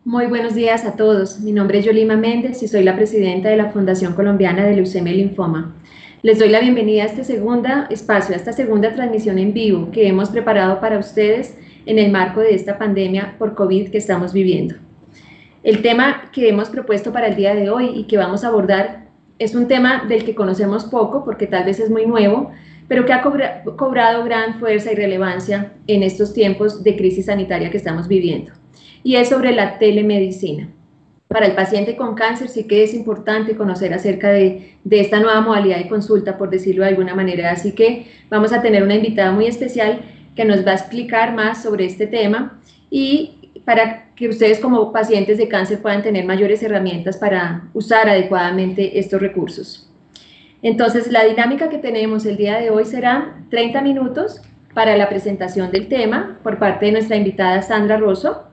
Muy buenos días a todos. Mi nombre es Yolima Méndez y soy la presidenta de la Fundación Colombiana de Leucemia y Linfoma. Les doy la bienvenida a este segundo espacio, a esta segunda transmisión en vivo que hemos preparado para ustedes en el marco de esta pandemia por COVID que estamos viviendo. El tema que hemos propuesto para el día de hoy y que vamos a abordar es un tema del que conocemos poco porque tal vez es muy nuevo, pero que ha cobrado gran fuerza y relevancia en estos tiempos de crisis sanitaria que estamos viviendo. Y es sobre la telemedicina. Para el paciente con cáncer sí que es importante conocer acerca de esta nueva modalidad de consulta, por decirlo de alguna manera. Así que vamos a tener una invitada muy especial que nos va a explicar más sobre este tema y para que ustedes como pacientes de cáncer puedan tener mayores herramientas para usar adecuadamente estos recursos. Entonces, la dinámica que tenemos el día de hoy será 30 minutos para la presentación del tema por parte de nuestra invitada Sandra Rosso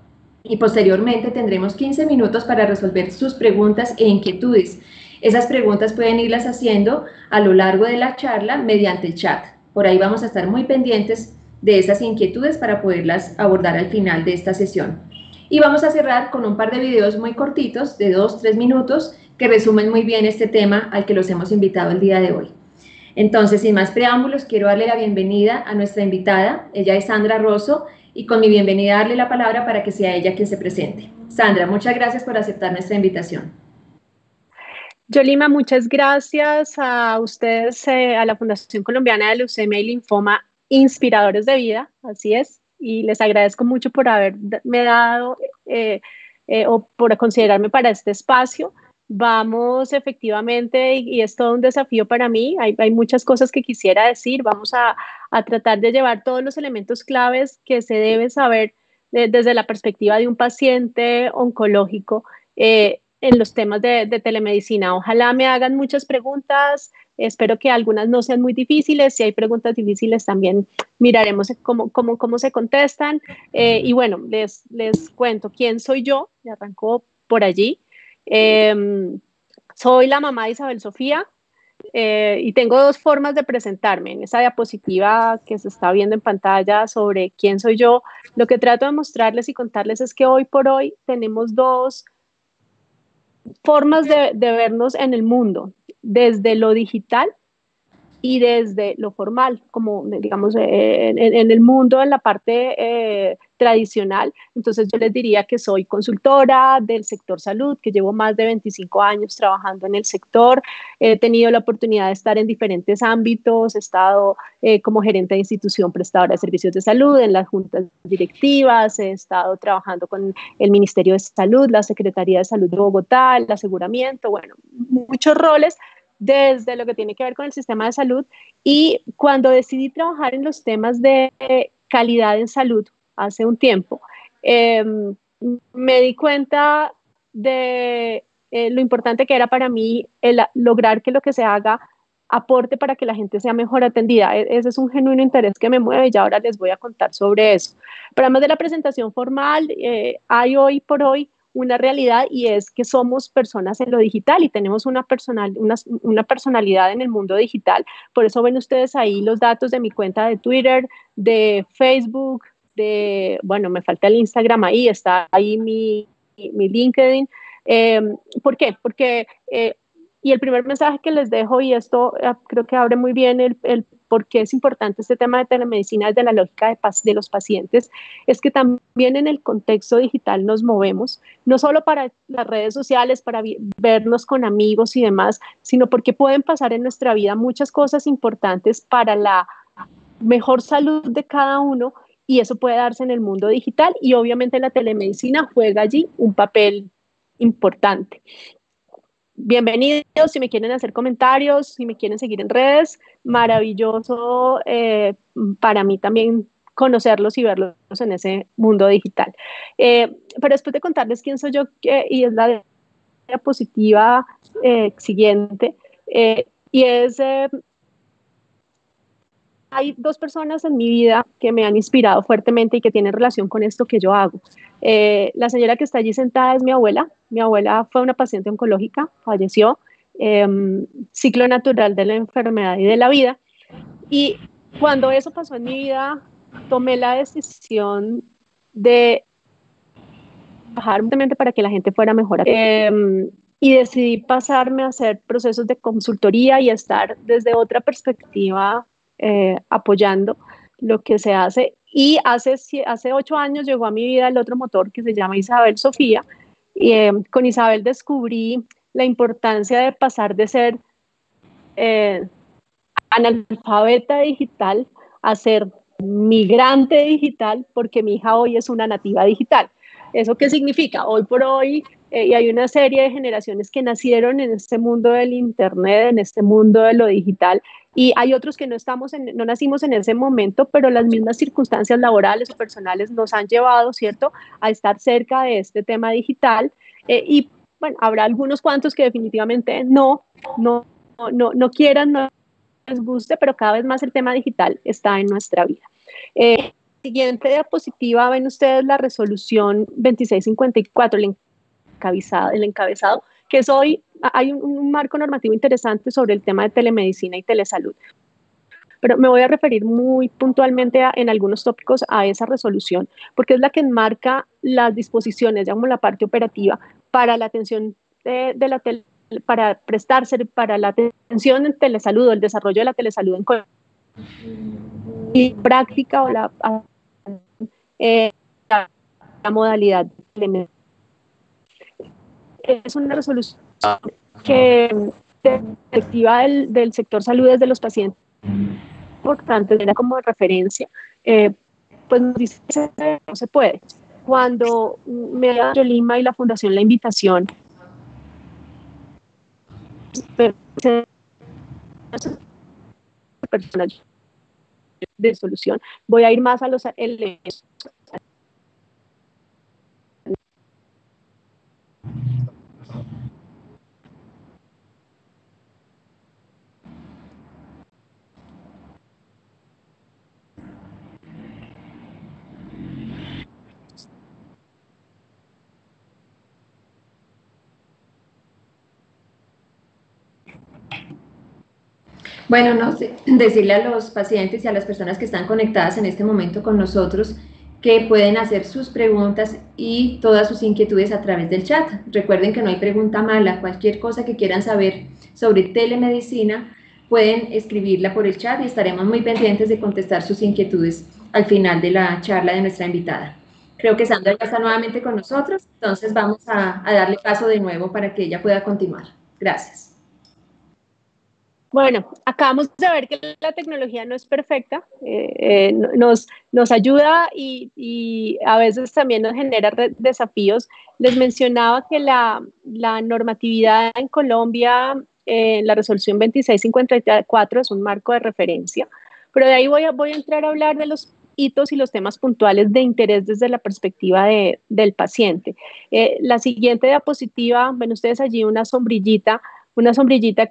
y posteriormente tendremos 15 minutos para resolver sus preguntas e inquietudes. Esas preguntas pueden irlas haciendo a lo largo de la charla mediante el chat. Por ahí vamos a estar muy pendientes de esas inquietudes para poderlas abordar al final de esta sesión. Y vamos a cerrar con un par de videos muy cortitos, de 2-3 minutos, que resumen muy bien este tema al que los hemos invitado el día de hoy. Entonces, sin más preámbulos, quiero darle la bienvenida a nuestra invitada. Ella es Sandra Rosso y con mi bienvenida darle la palabra para que sea ella quien se presente. Sandra, muchas gracias por aceptar nuestra invitación. Yolima, muchas gracias a ustedes, a la Fundación Colombiana de Leucemia y Linfoma, Inspiradores de Vida, así es, y les agradezco mucho por haberme dado o por considerarme para este espacio. Vamos efectivamente, y es todo un desafío para mí, hay muchas cosas que quisiera decir, vamos a tratar de llevar todos los elementos claves que se deben saber desde la perspectiva de un paciente oncológico. En los temas de telemedicina. Ojalá me hagan muchas preguntas, espero que algunas no sean muy difíciles, si hay preguntas difíciles también miraremos cómo se contestan. Y bueno, les cuento quién soy yo, me arrancó por allí. Eh, Soy la mamá de Isabel Sofía, y tengo dos formas de presentarme. En esa diapositiva que se está viendo en pantalla sobre quién soy yo, lo que trato de mostrarles y contarles es que hoy por hoy tenemos dos formas de vernos en el mundo, desde lo digital y desde lo formal, como digamos en el mundo, en la parte tradicional. Entonces yo les diría que soy consultora del sector salud, que llevo más de 25 años trabajando en el sector. He tenido la oportunidad de estar en diferentes ámbitos, he estado como gerente de institución prestadora de servicios de salud, en las juntas directivas, he estado trabajando con el Ministerio de Salud, la Secretaría de Salud de Bogotá, el aseguramiento, bueno, muchos roles desde lo que tiene que ver con el sistema de salud. Y cuando decidí trabajar en los temas de calidad en salud hace un tiempo, eh, me di cuenta de lo importante que era para mí el lograr que lo que se haga aporte para que la gente sea mejor atendida. Ese es un genuino interés que me mueve y ahora les voy a contar sobre eso. Pero además de la presentación formal, hay hoy por hoy una realidad, y es que somos personas en lo digital y tenemos una personalidad en el mundo digital. Por eso ven ustedes ahí los datos de mi cuenta de Twitter, de Facebook, bueno, me falta el Instagram, ahí está ahí mi LinkedIn. Eh, ¿Por qué? Porque, y el primer mensaje que les dejo, y esto creo que abre muy bien el por qué es importante este tema de telemedicina desde la lógica de los pacientes, es que también en el contexto digital nos movemos, no solo para las redes sociales, para vernos con amigos y demás, sino porque pueden pasar en nuestra vida muchas cosas importantes para la mejor salud de cada uno, y eso puede darse en el mundo digital, y obviamente la telemedicina juega allí un papel importante. Bienvenidos, si me quieren hacer comentarios, si me quieren seguir en redes, maravilloso para mí también conocerlos y verlos en ese mundo digital. Pero después de contarles quién soy yo, y es la diapositiva siguiente, y es hay dos personas en mi vida que me han inspirado fuertemente y que tienen relación con esto que yo hago. La señora que está allí sentada es mi abuela. Mi abuela fue una paciente oncológica, falleció, eh, ciclo natural de la enfermedad y de la vida. Y cuando eso pasó en mi vida, tomé la decisión de trabajar para que la gente fuera mejor. Y decidí pasarme a hacer procesos de consultoría y estar desde otra perspectiva apoyando lo que se hace. Y hace 8 años llegó a mi vida el otro motor que se llama Isabel Sofía. Y con Isabel descubrí la importancia de pasar de ser analfabeta digital a ser migrante digital, porque mi hija hoy es una nativa digital. ¿Eso qué significa? Hoy por hoy, y hay una serie de generaciones que nacieron en este mundo del Internet, en este mundo de lo digital, y hay otros que no nacimos en ese momento, pero las mismas circunstancias laborales o personales nos han llevado, ¿cierto?, a estar cerca de este tema digital. Y bueno, habrá algunos cuantos que definitivamente no quieran, no les guste, pero cada vez más el tema digital está en nuestra vida. Siguiente diapositiva, ven ustedes la resolución 2654, el encabezado, que es hoy, hay un marco normativo interesante sobre el tema de telemedicina y telesalud. Pero me voy a referir muy puntualmente en algunos tópicos a esa resolución, porque es la que enmarca las disposiciones, ya como la parte operativa, para la atención para prestarse para la atención en telesalud o el desarrollo de la telesalud en Colombia. Y práctica o la modalidad de es una resolución que de perspectiva del sector salud desde los pacientes importante era como referencia, pues nos dice que no se puede. Cuando me da Yolima y la Fundación la invitación, personas de solución, voy a ir más a los elementos. Bueno, no sé, decirle a los pacientes y a las personas que están conectadas en este momento con nosotros que pueden hacer sus preguntas y todas sus inquietudes a través del chat. Recuerden que no hay pregunta mala, cualquier cosa que quieran saber sobre telemedicina pueden escribirla por el chat y estaremos muy pendientes de contestar sus inquietudes al final de la charla de nuestra invitada. Creo que Sandra ya está nuevamente con nosotros, entonces vamos a darle paso de nuevo para que ella pueda continuar. Gracias. Bueno, acabamos de ver que la tecnología no es perfecta, nos ayuda y a veces también nos genera desafíos. Les mencionaba que la normatividad en Colombia, la resolución 2654 es un marco de referencia, pero de ahí voy a entrar a hablar de los hitos y los temas puntuales de interés desde la perspectiva del paciente. La siguiente diapositiva, ven ustedes allí una sombrillita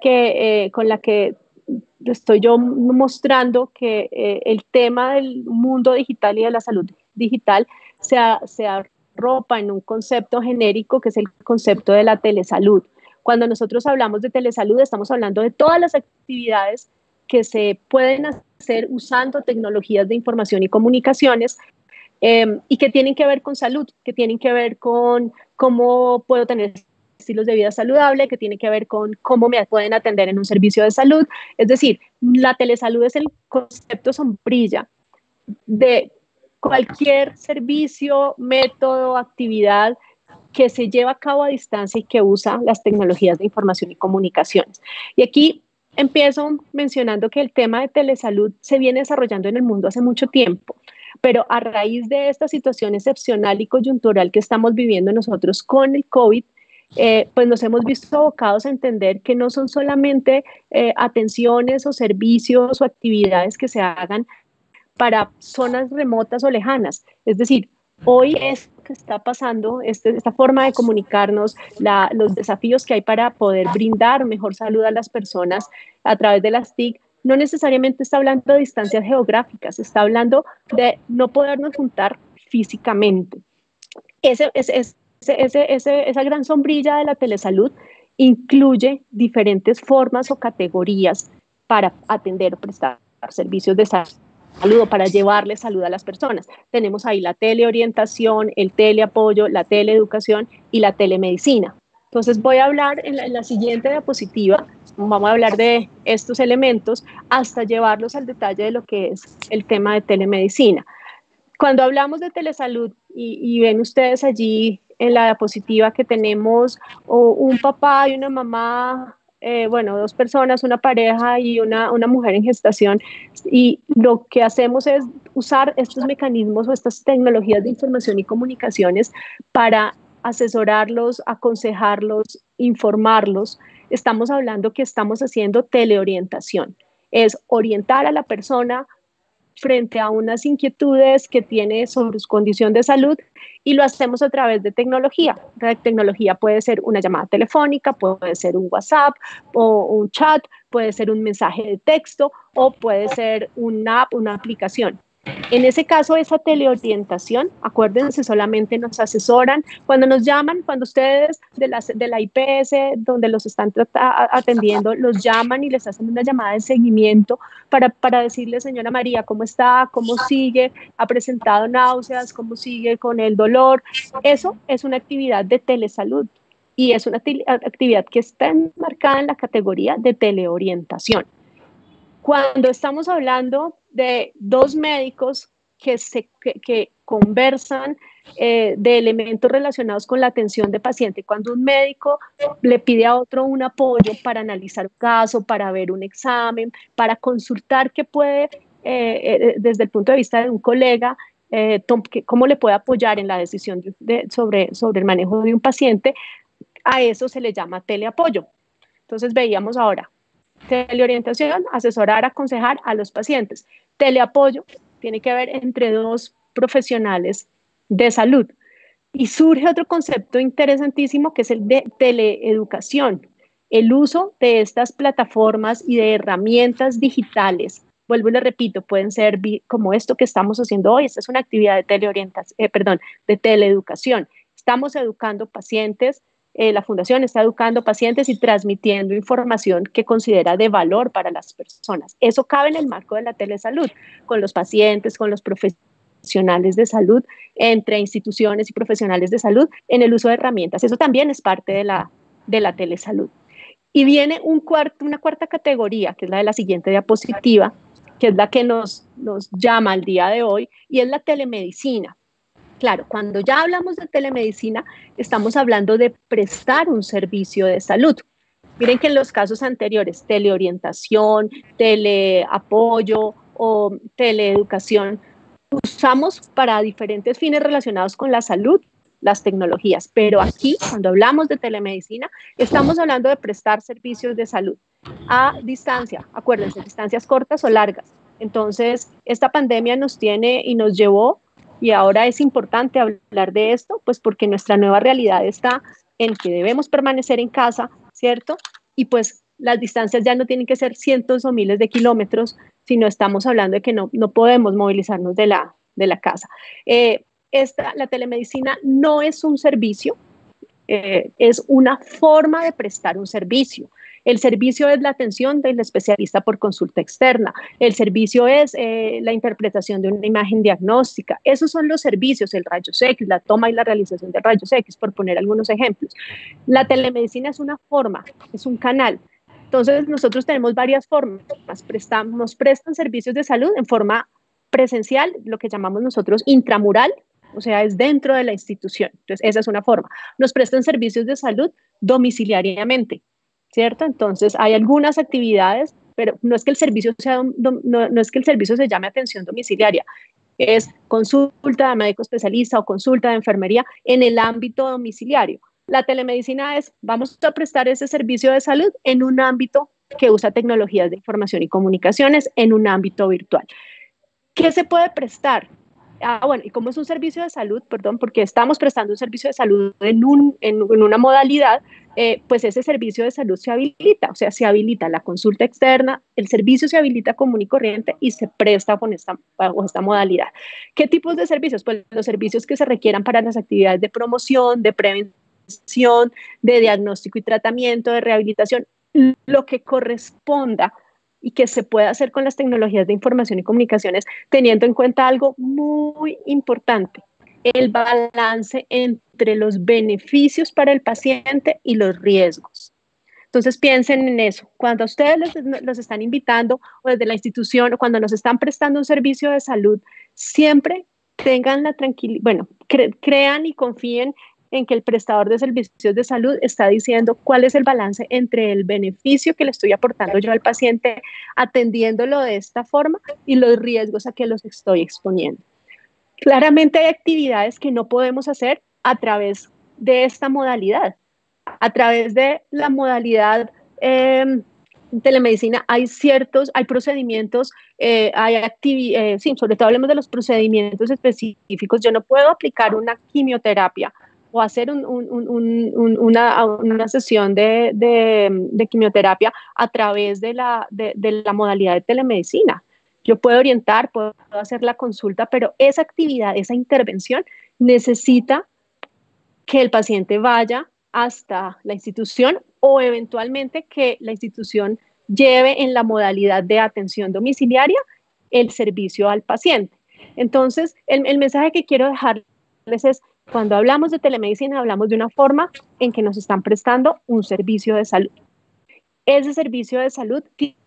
que, con la que estoy yo mostrando que el tema del mundo digital y de la salud digital se arropa en un concepto genérico que es el concepto de la telesalud. Cuando nosotros hablamos de telesalud, estamos hablando de todas las actividades que se pueden hacer usando tecnologías de información y comunicaciones y que tienen que ver con salud, que tienen que ver con cómo puedo tener estilos de vida saludable, que tiene que ver con cómo me pueden atender en un servicio de salud. Es decir, la telesalud es el concepto sombrilla de cualquier servicio, método, actividad que se lleva a cabo a distancia y que usa las tecnologías de información y comunicaciones. Y aquí empiezo mencionando que el tema de telesalud se viene desarrollando en el mundo hace mucho tiempo, pero a raíz de esta situación excepcional y coyuntural que estamos viviendo nosotros con el COVID, pues nos hemos visto abocados a entender que no son solamente atenciones o servicios o actividades que se hagan para zonas remotas o lejanas. Es decir, hoy es lo que está pasando, esta forma de comunicarnos, los desafíos que hay para poder brindar mejor salud a las personas a través de las TIC, no necesariamente está hablando de distancias geográficas, está hablando de no podernos juntar físicamente. Esa gran sombrilla de la telesalud incluye diferentes formas o categorías para atender o prestar servicios de salud salud o para llevarle salud a las personas. Tenemos ahí la teleorientación, el teleapoyo, la teleeducación y la telemedicina. Entonces voy a hablar en la siguiente diapositiva, vamos a hablar de estos elementos hasta llevarlos al detalle de lo que es el tema de telemedicina. Cuando hablamos de telesalud y ven ustedes allí en la diapositiva que tenemos un papá y una mamá, bueno, dos personas, una pareja y una mujer en gestación, y lo que hacemos es usar estos mecanismos o estas tecnologías de información y comunicaciones para asesorarlos, aconsejarlos, informarlos. Estamos hablando que estamos haciendo teleorientación, es orientar a la persona frente a unas inquietudes que tiene sobre su condición de salud y lo hacemos a través de tecnología. La tecnología puede ser una llamada telefónica, puede ser un WhatsApp o un chat, puede ser un mensaje de texto o puede ser una app, una aplicación. En ese caso, esa teleorientación, acuérdense, solamente nos asesoran cuando nos llaman, cuando ustedes de la IPS, donde los están atendiendo, los llaman y les hacen una llamada de seguimiento para decirle, señora María, ¿cómo está? ¿Cómo sigue? ¿Ha presentado náuseas? ¿Cómo sigue con el dolor? Eso es una actividad de telesalud y es una actividad que está enmarcada en la categoría de teleorientación. Cuando estamos hablando de dos médicos que conversan de elementos relacionados con la atención de paciente, cuando un médico le pide a otro un apoyo para analizar un caso, para ver un examen, para consultar qué puede, desde el punto de vista de un colega, cómo le puede apoyar en la decisión sobre el manejo de un paciente, a eso se le llama teleapoyo. Entonces veíamos ahora, teleorientación, asesorar, aconsejar a los pacientes. Teleapoyo tiene que ver entre dos profesionales de salud. Y surge otro concepto interesantísimo que es el de teleeducación, el uso de estas plataformas y de herramientas digitales. Vuelvo y le repito, pueden ser como esto que estamos haciendo hoy. Esta es una actividad de de teleeducación. Estamos educando pacientes. La Fundación está educando pacientes y transmitiendo información que considera de valor para las personas. Eso cabe en el marco de la telesalud, con los pacientes, con los profesionales de salud, entre instituciones y profesionales de salud, en el uso de herramientas. Eso también es parte de la telesalud. Y viene una cuarta categoría, que es la de la siguiente diapositiva, que es la que nos llama al día de hoy, y es la telemedicina. Claro, cuando ya hablamos de telemedicina, estamos hablando de prestar un servicio de salud. Miren que en los casos anteriores, teleorientación, teleapoyo o teleeducación, usamos para diferentes fines relacionados con la salud las tecnologías, pero aquí, cuando hablamos de telemedicina, estamos hablando de prestar servicios de salud a distancia, acuérdense, distancias cortas o largas. Entonces, esta pandemia nos tiene y nos llevó, y ahora es importante hablar de esto, pues porque nuestra nueva realidad está en que debemos permanecer en casa, ¿cierto? Y pues las distancias ya no tienen que ser cientos o miles de kilómetros, sino estamos hablando de que no podemos movilizarnos de la casa. La telemedicina no es un servicio, es una forma de prestar un servicio. El servicio es la atención del especialista por consulta externa. El servicio es la interpretación de una imagen diagnóstica. Esos son los servicios, el rayos X, la toma y la realización de rayos X, por poner algunos ejemplos. La telemedicina es una forma, es un canal. Entonces, nosotros tenemos varias formas. Nos prestan servicios de salud en forma presencial, lo que llamamos nosotros intramural, o sea, es dentro de la institución. Entonces, esa es una forma. Nos prestan servicios de salud domiciliariamente, ¿cierto? Entonces, hay algunas actividades, pero no es que el servicio no es que el servicio se llame atención domiciliaria, es consulta de médico especialista o consulta de enfermería en el ámbito domiciliario. La telemedicina es, vamos a prestar ese servicio de salud en un ámbito que usa tecnologías de información y comunicaciones, en un ámbito virtual. ¿Qué se puede prestar? Bueno, y como es un servicio de salud, perdón, porque estamos prestando un servicio de salud en una modalidad, pues ese servicio de salud se habilita, o sea, se habilita la consulta externa, el servicio se habilita común y corriente y se presta con esta modalidad. ¿Qué tipos de servicios? Pues los servicios que se requieran para las actividades de promoción, de prevención, de diagnóstico y tratamiento, de rehabilitación, lo que corresponda y que se puede hacer con las tecnologías de información y comunicaciones, teniendo en cuenta algo muy importante: el balance entre los beneficios para el paciente y los riesgos. Entonces piensen en eso. Cuando a ustedes los están invitando o desde la institución o cuando nos están prestando un servicio de salud, siempre tengan la tranquilidad, bueno, crean y confíen en que el prestador de servicios de salud está diciendo cuál es el balance entre el beneficio que le estoy aportando yo al paciente atendiéndolo de esta forma y los riesgos a que los estoy exponiendo. Claramente hay actividades que no podemos hacer a través de esta modalidad. A través de la modalidad telemedicina hay procedimientos, sí, sobre todo hablemos de los procedimientos específicos. Yo no puedo aplicar una quimioterapia o hacer una sesión de quimioterapia a través de la modalidad de telemedicina. Yo puedo orientar, puedo hacer la consulta, pero esa actividad, esa intervención necesita que el paciente vaya hasta la institución o eventualmente que la institución lleve en la modalidad de atención domiciliaria el servicio al paciente. Entonces, el mensaje que quiero dejarles es: cuando hablamos de telemedicina, hablamos de una forma en que nos están prestando un servicio de salud. Ese servicio de salud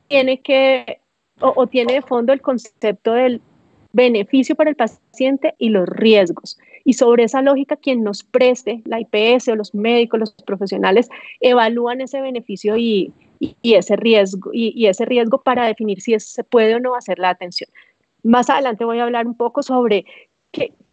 tiene tiene de fondo el concepto del beneficio para el paciente y los riesgos. Y sobre esa lógica, quien nos preste, la IPS o los médicos, los profesionales, evalúan ese beneficio y ese riesgo para definir si se puede o no hacer la atención. Más adelante voy a hablar un poco sobre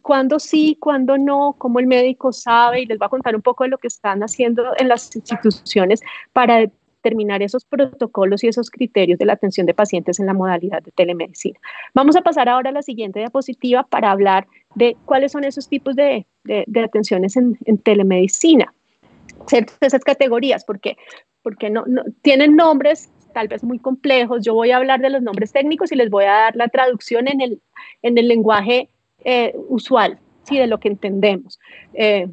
cuándo sí, cuándo no, cómo el médico sabe, y les voy a contar un poco de lo que están haciendo en las instituciones para determinar esos protocolos y esos criterios de la atención de pacientes en la modalidad de telemedicina. Vamos a pasar ahora a la siguiente diapositiva para hablar de cuáles son esos tipos de atenciones en telemedicina. Esas categorías, porque no tienen nombres tal vez muy complejos. Yo voy a hablar de los nombres técnicos y les voy a dar la traducción en el lenguaje usual, ¿sí? De lo que entendemos.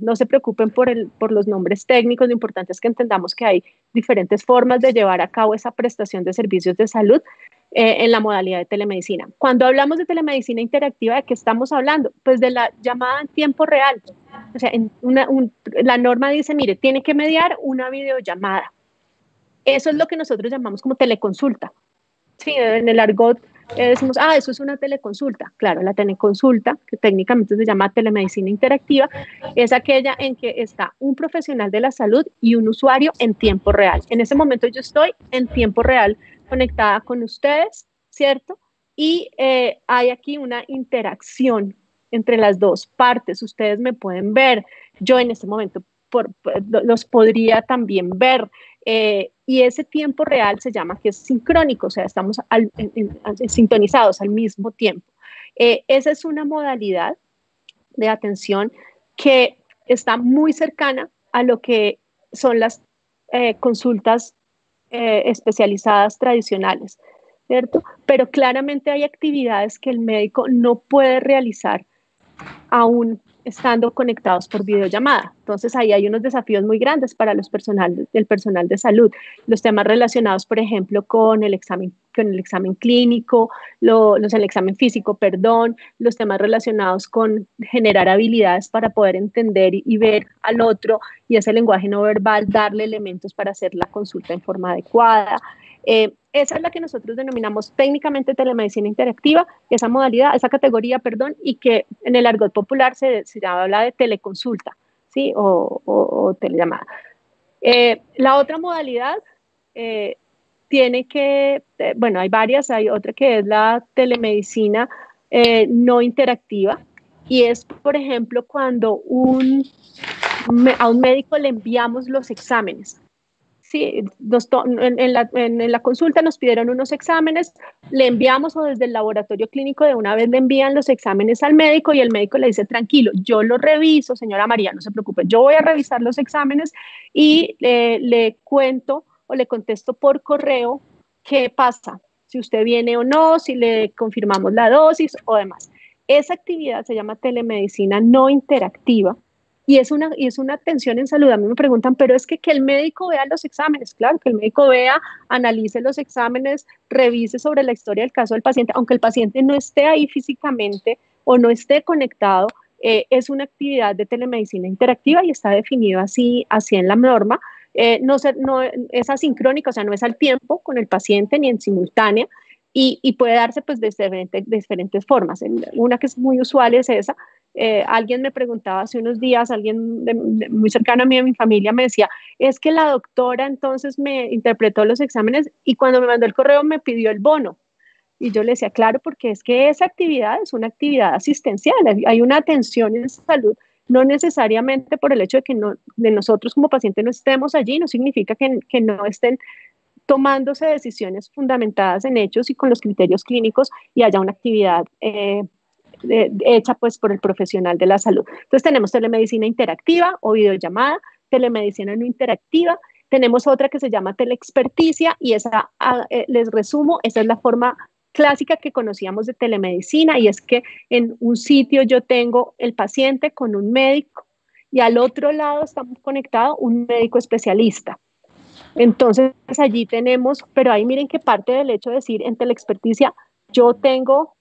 No se preocupen por los nombres técnicos. Lo importante es que entendamos que hay diferentes formas de llevar a cabo esa prestación de servicios de salud en la modalidad de telemedicina. Cuando hablamos de telemedicina interactiva, ¿de qué estamos hablando? Pues de la llamada en tiempo real. O sea, la norma dice, mire, tiene que mediar una videollamada. Eso es lo que nosotros llamamos como teleconsulta. Sí, en el argot decimos, eso es una teleconsulta. Claro, la teleconsulta, que técnicamente se llama telemedicina interactiva, es aquella en que está un profesional de la salud y un usuario en tiempo real. En ese momento yo estoy en tiempo real conectada con ustedes, ¿cierto? Y hay aquí una interacción entre las dos partes. Ustedes me pueden ver, yo en este momento los podría también ver. Y ese tiempo real se llama que es sincrónico, o sea, estamos sintonizados al mismo tiempo. Esa es una modalidad de atención que está muy cercana a lo que son las consultas especializadas tradicionales, ¿cierto? Pero claramente hay actividades que el médico no puede realizar aún estando conectados por videollamada. Entonces ahí hay unos desafíos muy grandes para el personal de salud. Los temas relacionados, por ejemplo, con el examen clínico, el examen físico, perdón, los temas relacionados con generar habilidades para poder entender y ver al otro, y ese lenguaje no verbal, darle elementos para hacer la consulta en forma adecuada. Esa es la que nosotros denominamos técnicamente telemedicina interactiva, esa modalidad, esa categoría, perdón, y que en el argot popular se habla de teleconsulta, ¿sí? O telellamada. La otra modalidad bueno, hay varias, hay otra que es la telemedicina no interactiva, y es, por ejemplo, cuando a un médico le enviamos los exámenes. Sí, en la consulta nos pidieron unos exámenes, le enviamos, o desde el laboratorio clínico de una vez le envían los exámenes al médico y el médico le dice, tranquilo, yo lo reviso, señora María, no se preocupe, yo voy a revisar los exámenes y le cuento o le contesto por correo qué pasa, si usted viene o no, si le confirmamos la dosis o demás. Esa actividad se llama telemedicina no interactiva Y es una atención en salud. A mí me preguntan, pero es que el médico vea los exámenes. Claro, que el médico vea, analice los exámenes, revise sobre la historia del caso del paciente, aunque el paciente no esté ahí físicamente o no esté conectado. Es una actividad de telemedicina interactiva y está definido así en la norma. No es asincrónica, o sea, no es al tiempo con el paciente ni en simultánea, y puede darse pues de diferentes formas. Una que es muy usual es esa. Alguien me preguntaba hace unos días, alguien muy cercano a mí, de mi familia, me decía, es que la doctora entonces me interpretó los exámenes y cuando me mandó el correo me pidió el bono. Y yo le decía, claro, porque es que esa actividad es una actividad asistencial, hay una atención en salud, no necesariamente por el hecho de que de nosotros como pacientes no estemos allí, no significa que no estén tomándose decisiones fundamentadas en hechos y con los criterios clínicos y haya una actividad hecha pues por el profesional de la salud. Entonces tenemos telemedicina interactiva o videollamada, telemedicina no interactiva, tenemos otra que se llama teleexperticia y esa, les resumo, esa es la forma clásica que conocíamos de telemedicina y es que en un sitio yo tengo el paciente con un médico y al otro lado estamos conectados un médico especialista. Entonces allí tenemos, pero ahí miren que parte del hecho de decir en teleexperticia, yo tengo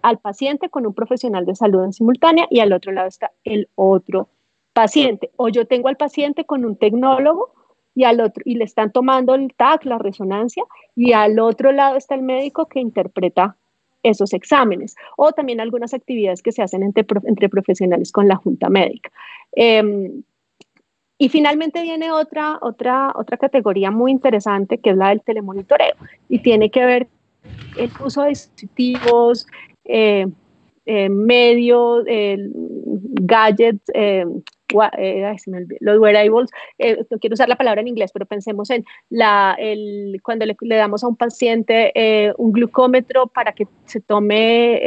al paciente con un profesional de salud en simultánea y al otro lado está el otro paciente. O yo tengo al paciente con un tecnólogo y le están tomando el TAC, la resonancia, y al otro lado está el médico que interpreta esos exámenes. O también algunas actividades que se hacen entre profesionales con la junta médica. Y finalmente viene otra categoría muy interesante que es la del telemonitoreo y tiene que ver el uso de dispositivos, medios, gadgets, los wearables, no quiero usar la palabra en inglés, pero pensemos en cuando le damos a un paciente un glucómetro para que se tome,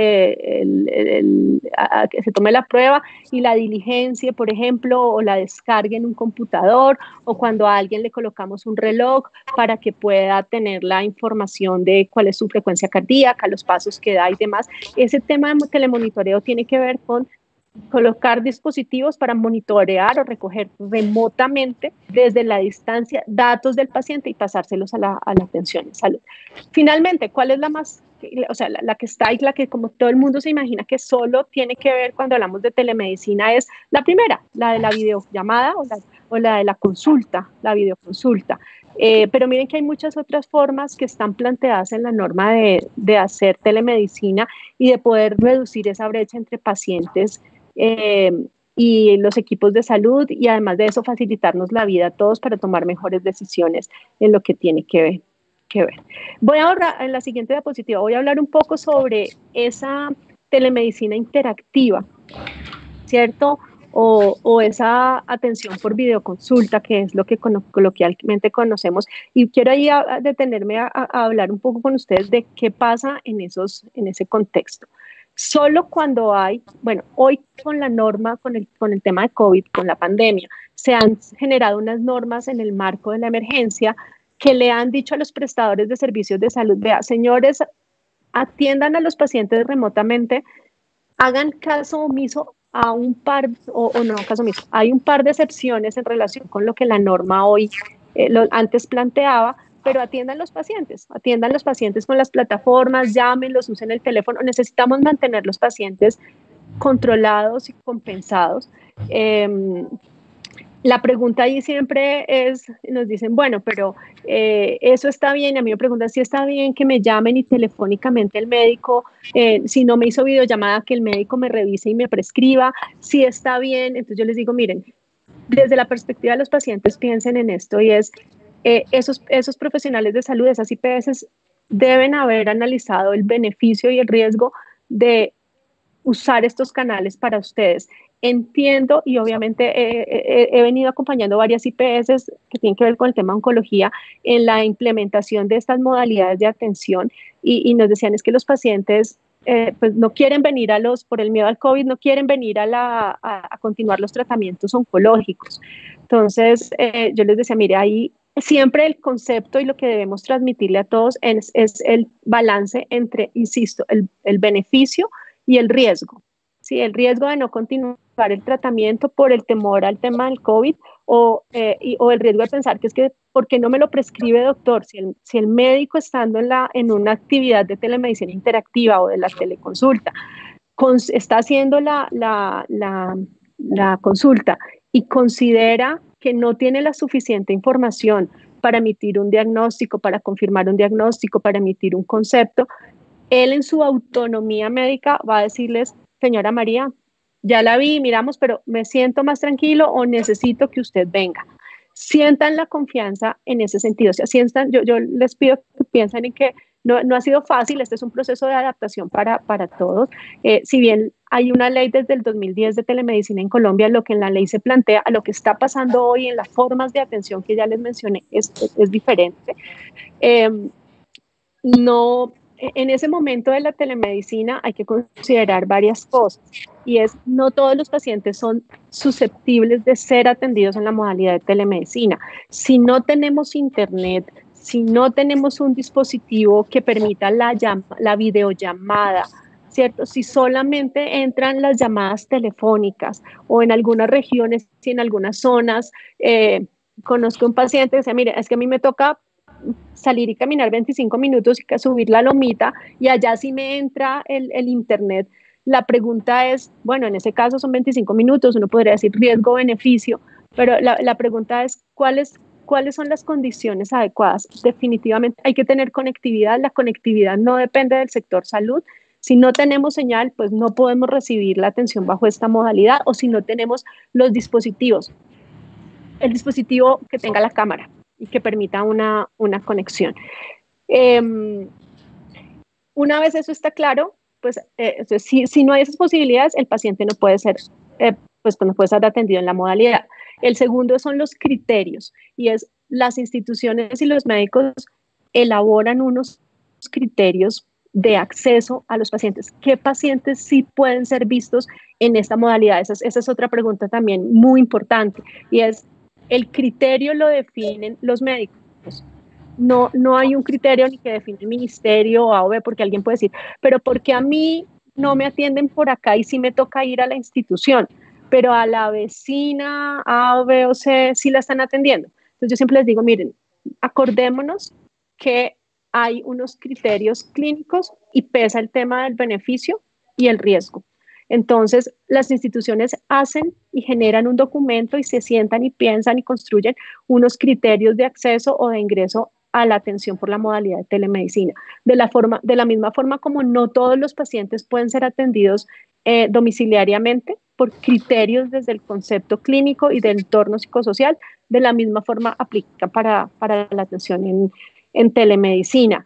que se tome la prueba y la diligencia, por ejemplo, o la descargue en un computador, o cuando a alguien le colocamos un reloj para que pueda tener la información de cuál es su frecuencia cardíaca, los pasos que da y demás. Ese tema de telemonitoreo tiene que ver con colocar dispositivos para monitorear o recoger remotamente desde la distancia datos del paciente y pasárselos a la atención en salud. Finalmente, ¿cuál es la más, o sea, la que está y la que como todo el mundo se imagina que solo tiene que ver cuando hablamos de telemedicina es la primera, la de la videollamada o la de la consulta, la videoconsulta. Pero miren que hay muchas otras formas que están planteadas en la norma de hacer telemedicina y de poder reducir esa brecha entre pacientes y los equipos de salud y además de eso facilitarnos la vida a todos para tomar mejores decisiones en lo que tiene que ver. Voy ahora, en la siguiente diapositiva, voy a hablar un poco sobre esa telemedicina interactiva, ¿cierto? O esa atención por videoconsulta, que es lo que coloquialmente conocemos. Y quiero ahí detenerme a hablar un poco con ustedes de qué pasa en ese contexto. Solo cuando hay, bueno, hoy con la norma, con el tema de COVID, con la pandemia, se han generado unas normas en el marco de la emergencia que le han dicho a los prestadores de servicios de salud, vea, señores, atiendan a los pacientes remotamente, hagan caso omiso a un par, o no caso omiso, hay un par de excepciones en relación con lo que la norma hoy antes planteaba, pero atiendan los pacientes con las plataformas, llámenlos, usen el teléfono. Necesitamos mantener los pacientes controlados y compensados. La pregunta ahí siempre es, nos dicen, bueno, pero eso está bien. A mí me preguntan si está bien que me llamen y telefónicamente el médico, si no me hizo videollamada, que el médico me revise y me prescriba, si está bien. Entonces yo les digo, miren, desde la perspectiva de los pacientes, piensen en esto y es, esos profesionales de salud, esas IPS, deben haber analizado el beneficio y el riesgo de usar estos canales para ustedes. Entiendo y obviamente he venido acompañando varias IPS que tienen que ver con el tema de oncología en la implementación de estas modalidades de atención y nos decían es que los pacientes pues no quieren venir por el miedo al COVID, no quieren venir a continuar los tratamientos oncológicos. Entonces yo les decía, mire, ahí siempre el concepto y lo que debemos transmitirle a todos es el balance entre, insisto, el beneficio y el riesgo. Sí, el riesgo de no continuar el tratamiento por el temor al tema del COVID o el riesgo de pensar que es que, ¿por qué no me lo prescribe doctor? Si el médico estando en una actividad de telemedicina interactiva o de la teleconsulta está haciendo la consulta y considera que no tiene la suficiente información para emitir un diagnóstico, para confirmar un diagnóstico, para emitir un concepto, él en su autonomía médica va a decirles, señora María, ya la vi, miramos, pero me siento más tranquilo o necesito que usted venga. Sientan la confianza en ese sentido. O sea, yo les pido que piensen en que no ha sido fácil, este es un proceso de adaptación para todos. Si bien hay una ley desde el 2010 de telemedicina en Colombia, lo que en la ley se plantea, a lo que está pasando hoy en las formas de atención que ya les mencioné es diferente. No, en ese momento de la telemedicina hay que considerar varias cosas y es no todos los pacientes son susceptibles de ser atendidos en la modalidad de telemedicina. Si no tenemos internet, si no tenemos un dispositivo que permita la videollamada, ¿cierto? Si solamente entran las llamadas telefónicas o en algunas regiones y en algunas zonas, conozco un paciente que decía, mire, es que a mí me toca salir y caminar 25 minutos y subir la lomita y allá sí me entra el internet. La pregunta es, bueno, en ese caso son 25 minutos, uno podría decir riesgo-beneficio, pero la pregunta es, ¿cuáles son las condiciones adecuadas? Definitivamente hay que tener conectividad, la conectividad no depende del sector salud. Si no tenemos señal, pues no podemos recibir la atención bajo esta modalidad o si no tenemos los dispositivos, el dispositivo que tenga la cámara y que permita una conexión. Una vez eso está claro, pues si no hay esas posibilidades, el paciente no puede ser, pues no puede ser atendido en la modalidad. El segundo son los criterios y es las instituciones y los médicos elaboran unos criterios de acceso a los pacientes. ¿Qué pacientes sí pueden ser vistos en esta modalidad? Esa es otra pregunta también muy importante y es el criterio lo definen los médicos. No hay un criterio ni que define el ministerio o AOB, porque alguien puede decir, pero ¿por qué a mí no me atienden por acá y sí me toca ir a la institución? Pero a la vecina A o B o C sí la están atendiendo. Entonces yo siempre les digo, miren, acordémonos que hay unos criterios clínicos y pesa el tema del beneficio y el riesgo. Entonces, las instituciones hacen y generan un documento y se sientan y piensan y construyen unos criterios de acceso o de ingreso a la atención por la modalidad de telemedicina. De la misma forma como no todos los pacientes pueden ser atendidos domiciliariamente por criterios desde el concepto clínico y del entorno psicosocial, de la misma forma aplica para la atención en telemedicina.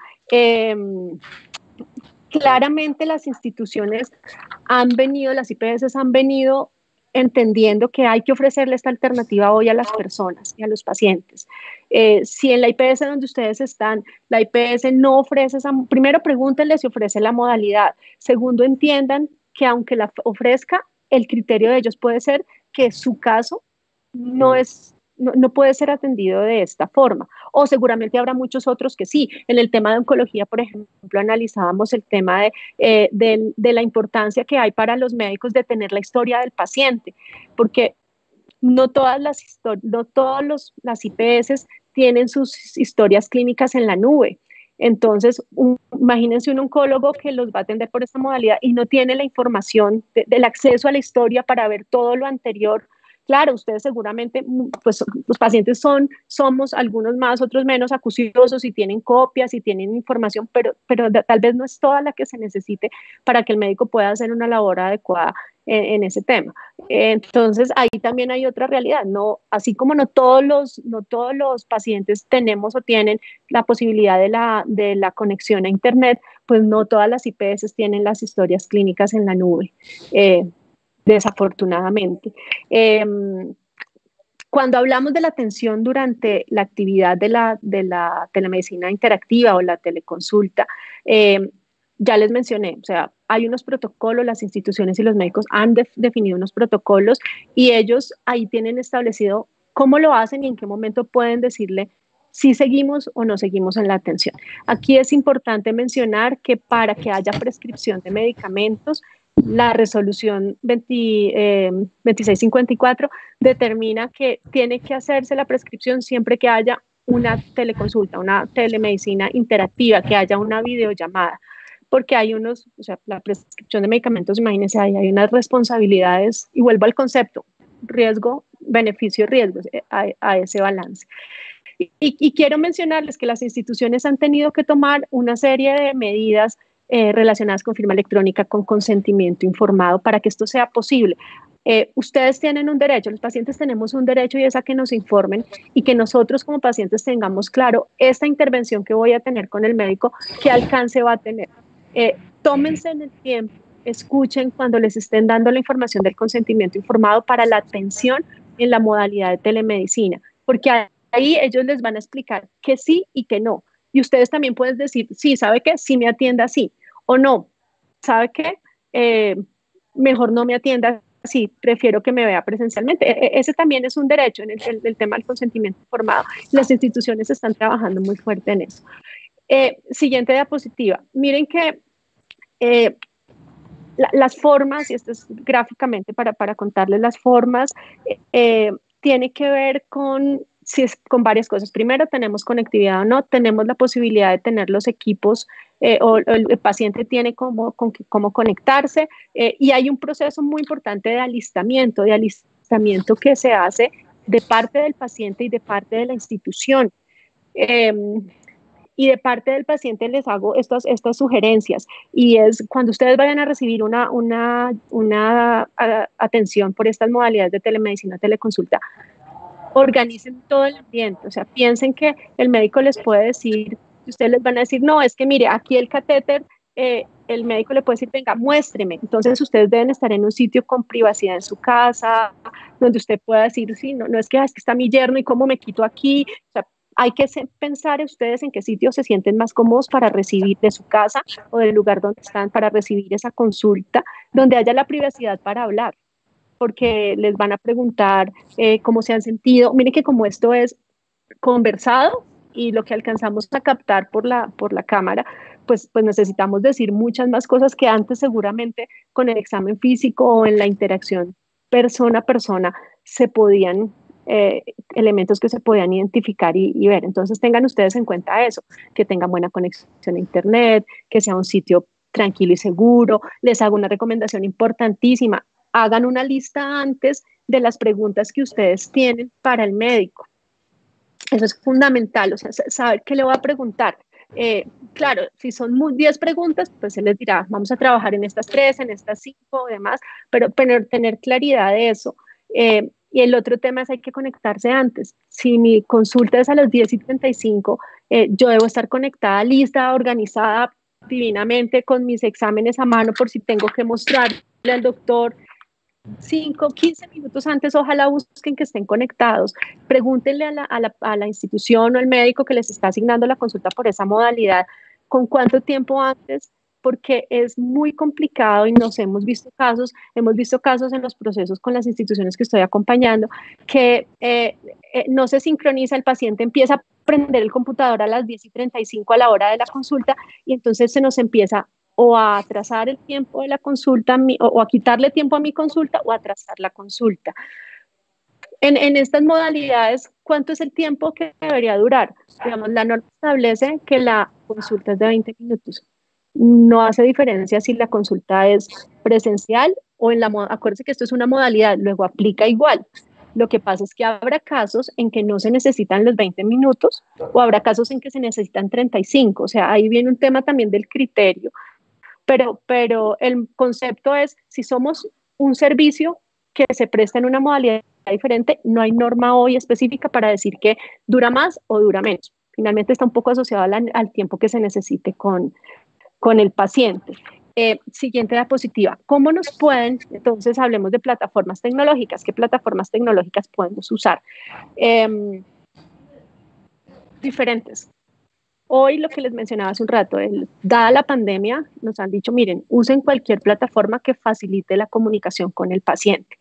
Claramente las instituciones las IPS han venido entendiendo que hay que ofrecerle esta alternativa hoy a las personas y a los pacientes. Si en la IPS donde ustedes están, la IPS no ofrece primero pregúntenle si ofrece la modalidad. Segundo, entiendan que aunque la ofrezca, el criterio de ellos puede ser que su caso no puede ser atendido de esta forma. O seguramente habrá muchos otros que sí. En el tema de oncología, por ejemplo, analizábamos el tema de la importancia que hay para los médicos de tener la historia del paciente, porque no todas las IPS tienen sus historias clínicas en la nube. Entonces, imagínense un oncólogo que los va a atender por esta modalidad y no tiene la información del acceso a la historia para ver todo lo anterior. Claro, ustedes seguramente, pues los pacientes somos algunos más, otros menos acuciosos y tienen copias y tienen información, pero tal vez no es toda la que se necesite para que el médico pueda hacer una labor adecuada en ese tema. Entonces, ahí también hay otra realidad, así como no todos los pacientes tenemos o tienen la posibilidad de la conexión a internet, pues no todas las IPS tienen las historias clínicas en la nube. Desafortunadamente. Cuando hablamos de la atención durante la actividad de la telemedicina interactiva o la teleconsulta, ya les mencioné, o sea, hay unos protocolos, las instituciones y los médicos han definido unos protocolos y ellos ahí tienen establecido cómo lo hacen y en qué momento pueden decirle si seguimos o no seguimos en la atención. Aquí es importante mencionar que para que haya prescripción de medicamentos, La resolución 2654 determina que tiene que hacerse la prescripción siempre que haya una teleconsulta, una telemedicina interactiva, que haya una videollamada, porque hay unos, o sea, la prescripción de medicamentos, imagínense, hay unas responsabilidades, y vuelvo al concepto, riesgo, beneficio, riesgo, a ese balance. Y quiero mencionarles que las instituciones han tenido que tomar una serie de medidas relacionadas con firma electrónica, con consentimiento informado, para que esto sea posible. Ustedes tienen un derecho, los pacientes tenemos un derecho, y es a que nos informen y que nosotros como pacientes tengamos claro esta intervención que voy a tener con el médico, qué alcance va a tener. Tómense en el tiempo, escuchen cuando les estén dando la información del consentimiento informado para la atención en la modalidad de telemedicina, porque ahí ellos les van a explicar que sí y que no. Y ustedes también pueden decir, sí, ¿sabe qué? Sí me atienda así. O no, ¿sabe qué? Mejor no me atienda así, prefiero que me vea presencialmente. Ese también es un derecho en el tema del consentimiento informado. Las instituciones están trabajando muy fuerte en eso. Siguiente diapositiva. Miren que las formas, y esto es gráficamente para contarles las formas, tiene que ver con, con varias cosas. Primero, tenemos conectividad o no, tenemos la posibilidad de tener los equipos o el paciente tiene cómo conectarse, y hay un proceso muy importante de alistamiento que se hace de parte del paciente y de parte de la institución. Y de parte del paciente les hago estas sugerencias, y es cuando ustedes vayan a recibir una atención por estas modalidades de telemedicina, teleconsulta, organicen todo el ambiente, o sea, piensen que el médico les puede decir, ustedes les van a decir, no, es que mire, aquí el catéter, el médico le puede decir, venga, muéstreme. Entonces ustedes deben estar en un sitio con privacidad en su casa, donde usted pueda decir, sí, no es que está mi yerno y cómo me quito aquí. O sea, hay que pensar ustedes en qué sitio se sienten más cómodos para recibir, de su casa o del lugar donde están, para recibir esa consulta, donde haya la privacidad para hablar, porque les van a preguntar cómo se han sentido. Miren que como esto es conversado y lo que alcanzamos a captar por la cámara, pues necesitamos decir muchas más cosas que antes seguramente con el examen físico o en la interacción persona a persona se podían, elementos que se podían identificar y ver. Entonces tengan ustedes en cuenta eso, que tengan buena conexión a internet, que sea un sitio tranquilo y seguro. Les hago una recomendación importantísima: hagan una lista antes de las preguntas que ustedes tienen para el médico. Eso es fundamental, o sea, saber qué le voy a preguntar. Claro, si son 10 preguntas, pues se les dirá, vamos a trabajar en estas 3, en estas 5 y demás, pero tener claridad de eso. Y el otro tema es, hay que conectarse antes. Si mi consulta es a las 10:35, yo debo estar conectada, lista, organizada divinamente, con mis exámenes a mano por si tengo que mostrarle al doctor 5, 15 minutos antes. Ojalá busquen que estén conectados. Pregúntenle a la institución o al médico que les está asignando la consulta por esa modalidad con cuánto tiempo antes, porque es muy complicado y hemos visto casos en los procesos con las instituciones que estoy acompañando, que no se sincroniza, el paciente empieza a prender el computador a las 10:35 a la hora de la consulta, y entonces se nos empieza o a atrasar el tiempo de la consulta, o a quitarle tiempo a mi consulta, o a atrasar la consulta. En estas modalidades, ¿cuánto es el tiempo que debería durar? Digamos, la norma establece que la consulta es de 20 minutos. No hace diferencia si la consulta es presencial o en acuérdense que esto es una modalidad, luego aplica igual. Lo que pasa es que habrá casos en que no se necesitan los 20 minutos, o habrá casos en que se necesitan 35. O sea, ahí viene un tema también del criterio. Pero el concepto es, si somos un servicio que se presta en una modalidad diferente, no hay norma hoy específica para decir que dura más o dura menos. Finalmente está un poco asociado al tiempo que se necesite con el paciente. Siguiente diapositiva. ¿Cómo nos pueden? Entonces hablemos de plataformas tecnológicas. ¿Qué plataformas tecnológicas podemos usar? Diferentes. Hoy, lo que les mencionaba hace un rato, dada la pandemia, nos han dicho, miren, usen cualquier plataforma que facilite la comunicación con el paciente.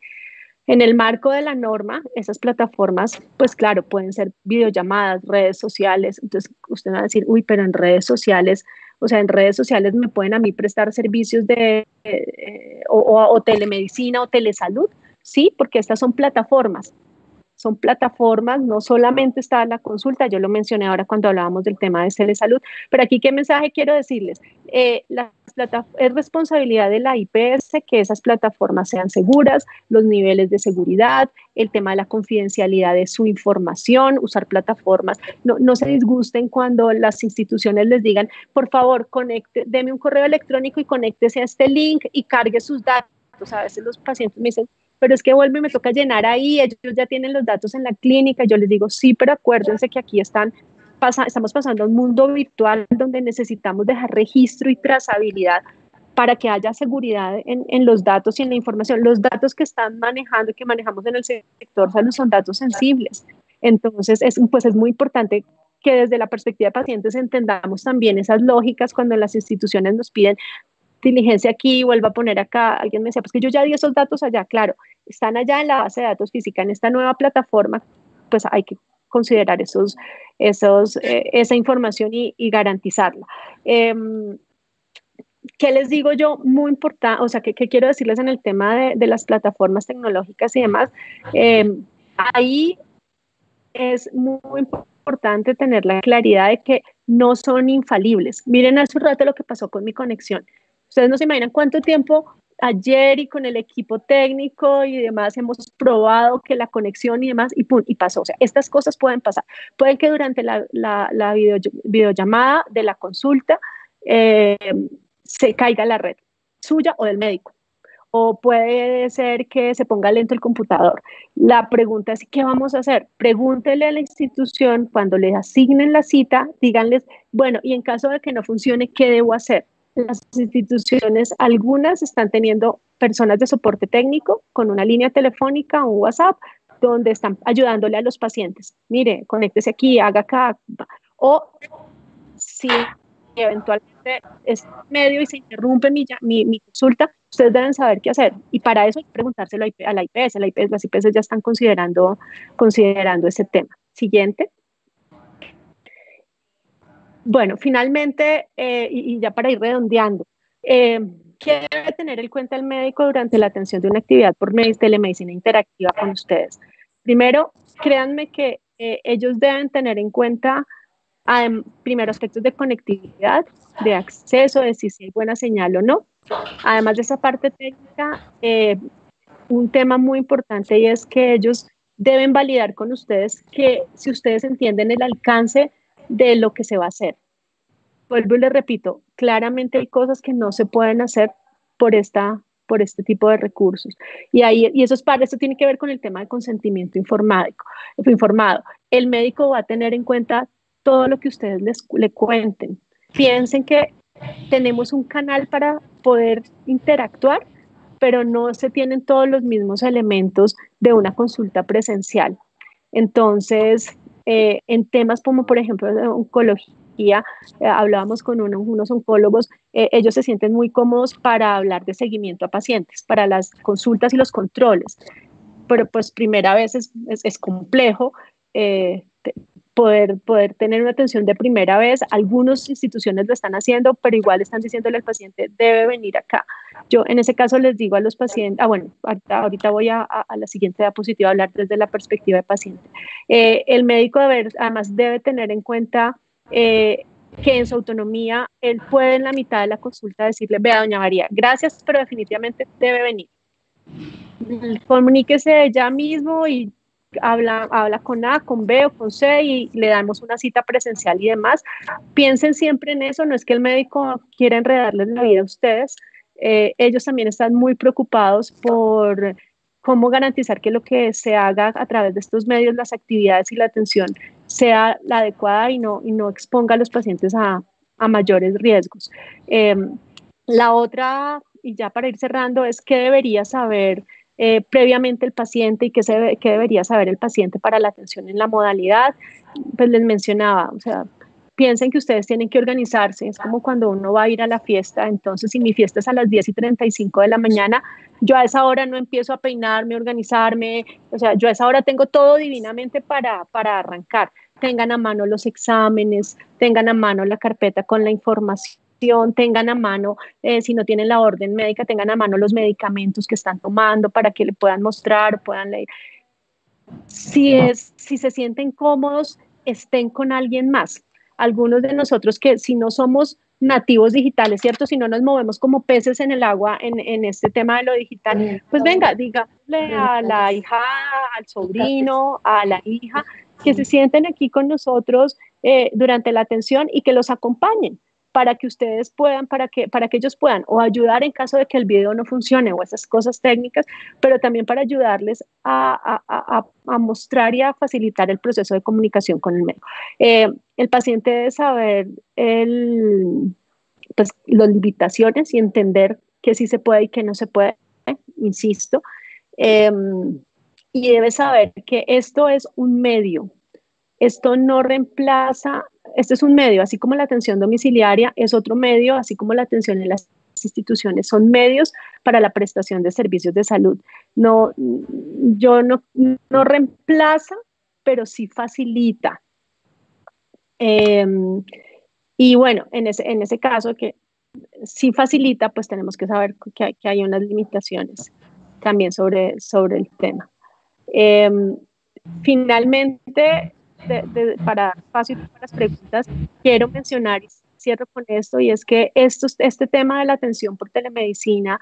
En el marco de la norma, esas plataformas, pues claro, pueden ser videollamadas, redes sociales. Entonces usted va a decir, uy, pero en redes sociales, O sea, en redes sociales me pueden a mí prestar servicios de o telemedicina o telesalud, sí, porque estas son plataformas, no solamente está la consulta, yo lo mencioné ahora cuando hablábamos del tema de telesalud, pero aquí qué mensaje quiero decirles. Es responsabilidad de la IPS que esas plataformas sean seguras, los niveles de seguridad, el tema de la confidencialidad de su información, usar plataformas. No se disgusten cuando las instituciones les digan, por favor, deme un correo electrónico y conéctese a este link y cargue sus datos. A veces los pacientes me dicen, pero es que vuelve y me toca llenar ahí, ellos ya tienen los datos en la clínica. Yo les digo, sí, pero acuérdense que aquí estamos pasando a un mundo virtual donde necesitamos dejar registro y trazabilidad para que haya seguridad en los datos y en la información. Los datos que están manejando y que manejamos en el sector salud son datos sensibles. Entonces, pues es muy importante que desde la perspectiva de pacientes entendamos también esas lógicas cuando las instituciones nos piden diligencia aquí, vuelva a poner acá. Alguien me decía, pues que yo ya di esos datos allá. Claro, están allá en la base de datos física, en esta nueva plataforma, pues hay que considerar esa información y garantizarla. ¿Qué les digo yo? Muy importante, o sea, ¿qué quiero decirles en el tema de las plataformas tecnológicas y demás? Ahí es muy importante tener la claridad de que no son infalibles. Miren hace un rato lo que pasó con mi conexión. Ustedes no se imaginan cuánto tiempo ayer y con el equipo técnico y demás hemos probado que la conexión y demás y pum, y pasó. O sea, estas cosas pueden pasar. Pueden que durante la videollamada de la consulta se caiga la red suya o del médico, o puede ser que se ponga lento el computador. La pregunta es, ¿qué vamos a hacer? Pregúntele a la institución cuando les asignen la cita, díganles, bueno, y en caso de que no funcione, ¿qué debo hacer? Las instituciones, algunas están teniendo personas de soporte técnico con una línea telefónica o un WhatsApp, donde están ayudándole a los pacientes. Mire, conéctese aquí, haga acá. O si eventualmente es medio y se interrumpe mi consulta, ustedes deben saber qué hacer. Y para eso hay que preguntárselo a la IPS. Las IPS ya están considerando ese tema. Siguiente. Bueno, finalmente, y ya para ir redondeando, ¿qué debe tener en cuenta el médico durante la atención de una actividad por telemedicina interactiva con ustedes? Primero, créanme que ellos deben tener en cuenta primero aspectos de conectividad, de acceso, de si hay buena señal o no. Además de esa parte técnica, un tema muy importante y es que ellos deben validar con ustedes que si ustedes entienden el alcance de lo que se va a hacer. Vuelvo y les repito, claramente hay cosas que no se pueden hacer por este tipo de recursos. Y eso tiene que ver con el tema de consentimiento informado. El médico va a tener en cuenta todo lo que ustedes le cuenten. Piensen que tenemos un canal para poder interactuar, pero no se tienen todos los mismos elementos de una consulta presencial. Entonces, en temas como por ejemplo de oncología, hablábamos con unos oncólogos, ellos se sienten muy cómodos para hablar de seguimiento a pacientes, para las consultas y los controles, pero pues primera vez es complejo poder tener una atención de primera vez. Algunas instituciones lo están haciendo, pero igual están diciéndole al paciente, debe venir acá. Yo en ese caso les digo a los pacientes, bueno, ahorita voy a la siguiente diapositiva a hablar desde la perspectiva de paciente. El médico además debe tener en cuenta que en su autonomía él puede en la mitad de la consulta decirle, vea doña María, gracias, pero definitivamente debe venir. Comuníquese ya mismo y habla con A, con B o con C y le damos una cita presencial y demás. Piensen siempre en eso, no es que el médico quiera enredarles la vida a ustedes, ellos también están muy preocupados por cómo garantizar que lo que se haga a través de estos medios, las actividades y la atención sea la adecuada y no exponga a los pacientes a mayores riesgos. La otra, y ya para ir cerrando, es qué debería saber previamente el paciente y qué debería saber el paciente para la atención en la modalidad. Pues les mencionaba, o sea, piensen que ustedes tienen que organizarse, es como cuando uno va a ir a la fiesta, entonces si mi fiesta es a las 10:35 de la mañana, yo a esa hora no empiezo a peinarme, organizarme, o sea, yo a esa hora tengo todo divinamente para arrancar. Tengan a mano los exámenes, tengan a mano la carpeta con la información, tengan a mano, si no tienen la orden médica, tengan a mano los medicamentos que están tomando para que le puedan mostrar, puedan leer. Si se sienten cómodos, estén con alguien más. Algunos de nosotros que si no somos nativos digitales, ¿cierto? Si no nos movemos como peces en el agua en este tema de lo digital, pues venga, dígale a la hija, al sobrino, a la hija, que se sienten aquí con nosotros durante la atención y que los acompañen para que ustedes puedan, para que ellos puedan o ayudar en caso de que el video no funcione o esas cosas técnicas, pero también para ayudarles a mostrar y a facilitar el proceso de comunicación con el médico. El paciente debe saber pues, las limitaciones y entender que sí se puede y que no se puede, insisto, y debe saber que esto es un medio. Esto no reemplaza, este es un medio, así como la atención domiciliaria es otro medio, así como la atención en las instituciones son medios para la prestación de servicios de salud. No reemplaza, pero sí facilita. Y bueno, en ese caso que sí facilita, pues tenemos que saber que hay unas limitaciones también sobre el tema. Finalmente, para dar espacio para las preguntas, quiero mencionar y cierro con esto, y es que este tema de la atención por telemedicina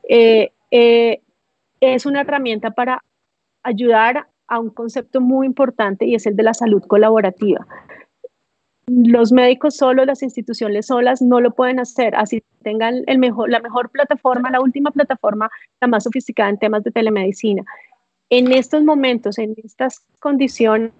es una herramienta para ayudar a un concepto muy importante y es el de la salud colaborativa. Los médicos solos, las instituciones solas no lo pueden hacer, así tengan la mejor plataforma, la última plataforma, la más sofisticada en temas de telemedicina. En estos momentos, en estas condiciones,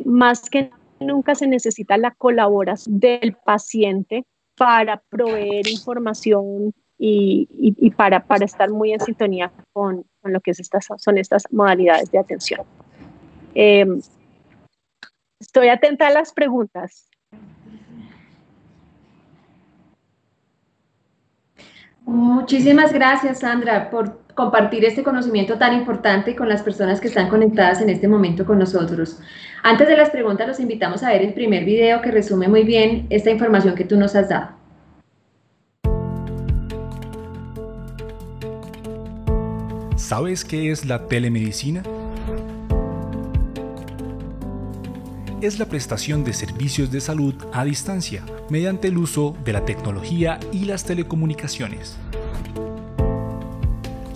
más que nunca se necesita la colaboración del paciente para proveer información y para estar muy en sintonía con lo que son estas modalidades de atención. Estoy atenta a las preguntas. Muchísimas gracias, Sandra, por compartir este conocimiento tan importante con las personas que están conectadas en este momento con nosotros. Antes de las preguntas, los invitamos a ver el primer video que resume muy bien esta información que tú nos has dado. ¿Sabes qué es la telemedicina? Es la prestación de servicios de salud a distancia mediante el uso de la tecnología y las telecomunicaciones.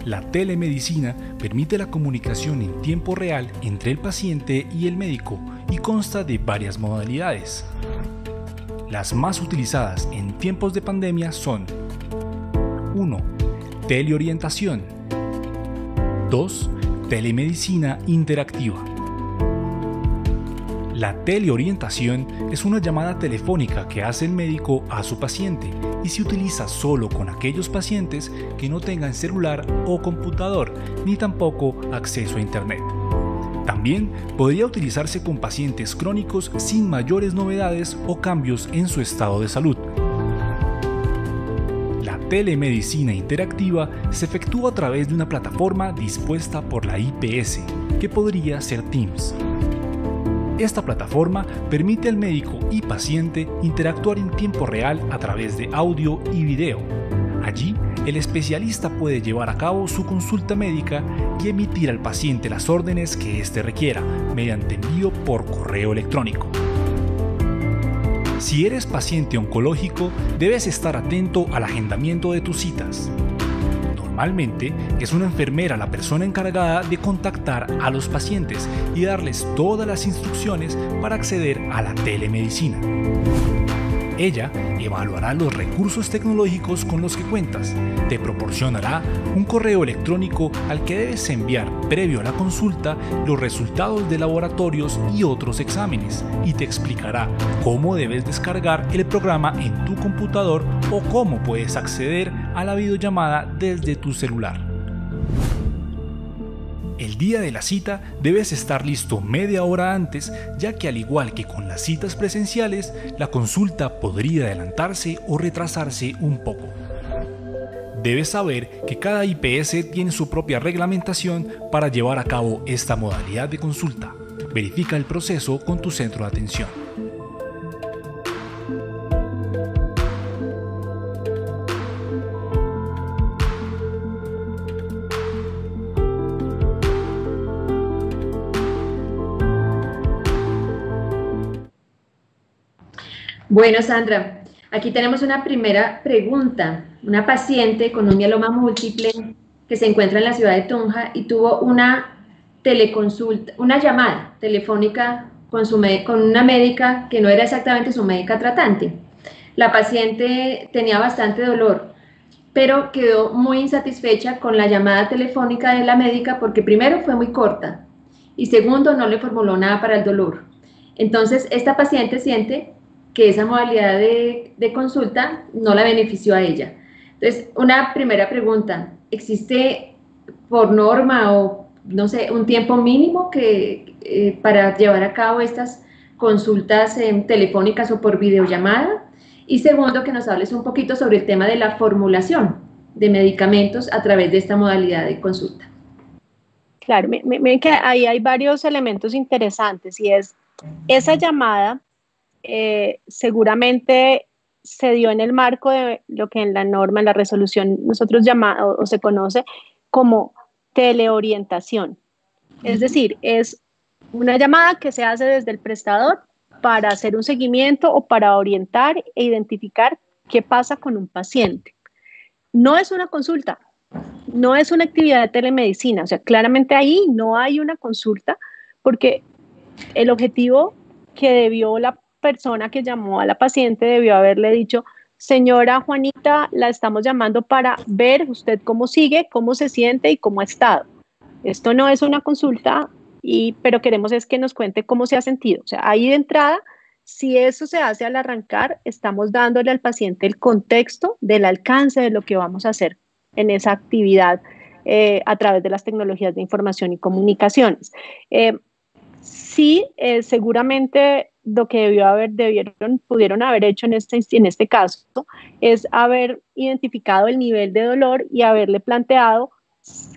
La telemedicina permite la comunicación en tiempo real entre el paciente y el médico y consta de varias modalidades. Las más utilizadas en tiempos de pandemia son 1. Teleorientación. 2. Telemedicina interactiva. La teleorientación es una llamada telefónica que hace el médico a su paciente y se utiliza solo con aquellos pacientes que no tengan celular o computador, ni tampoco acceso a internet. También podría utilizarse con pacientes crónicos sin mayores novedades o cambios en su estado de salud. La telemedicina interactiva se efectúa a través de una plataforma dispuesta por la IPS, que podría ser Teams. Esta plataforma permite al médico y paciente interactuar en tiempo real a través de audio y video. Allí, el especialista puede llevar a cabo su consulta médica y emitir al paciente las órdenes que éste requiera, mediante envío por correo electrónico. Si eres paciente oncológico, debes estar atento al agendamiento de tus citas. Normalmente es una enfermera la persona encargada de contactar a los pacientes y darles todas las instrucciones para acceder a la telemedicina. Ella evaluará los recursos tecnológicos con los que cuentas, te proporcionará un correo electrónico al que debes enviar previo a la consulta los resultados de laboratorios y otros exámenes y te explicará cómo debes descargar el programa en tu computador o cómo puedes acceder a la videollamada desde tu celular. El día de la cita debes estar listo media hora antes, ya que al igual que con las citas presenciales, la consulta podría adelantarse o retrasarse un poco. Debes saber que cada IPS tiene su propia reglamentación para llevar a cabo esta modalidad de consulta. Verifica el proceso con tu centro de atención. Bueno, Sandra, aquí tenemos una primera pregunta. Una paciente con un mieloma múltiple que se encuentra en la ciudad de Tunja y tuvo una teleconsulta, una llamada telefónica con una médica que no era exactamente su médica tratante. La paciente tenía bastante dolor, pero quedó muy insatisfecha con la llamada telefónica de la médica porque primero fue muy corta y segundo no le formuló nada para el dolor. Entonces, esta paciente siente que esa modalidad de consulta no la benefició a ella. Entonces, una primera pregunta, ¿existe por norma o no sé, un tiempo mínimo para llevar a cabo estas consultas telefónicas o por videollamada? Y segundo, que nos hables un poquito sobre el tema de la formulación de medicamentos a través de esta modalidad de consulta. Claro, miren que ahí hay varios elementos interesantes y es esa llamada seguramente se dio en el marco de lo que en la norma, en la resolución, nosotros llamamos o se conoce como teleorientación. Es decir, es una llamada que se hace desde el prestador para hacer un seguimiento o para orientar e identificar qué pasa con un paciente. No es una consulta, no es una actividad de telemedicina, o sea, claramente ahí no hay una consulta porque el objetivo que debió la persona que llamó a la paciente debió haberle dicho, señora Juanita, la estamos llamando para ver usted cómo sigue, cómo se siente y cómo ha estado. Esto no es una consulta, pero queremos es que nos cuente cómo se ha sentido. O sea, ahí de entrada, si eso se hace al arrancar, estamos dándole al paciente el contexto del alcance de lo que vamos a hacer en esa actividad a través de las tecnologías de información y comunicaciones. Sí, seguramente lo que pudieron haber hecho en este caso es haber identificado el nivel de dolor y haberle planteado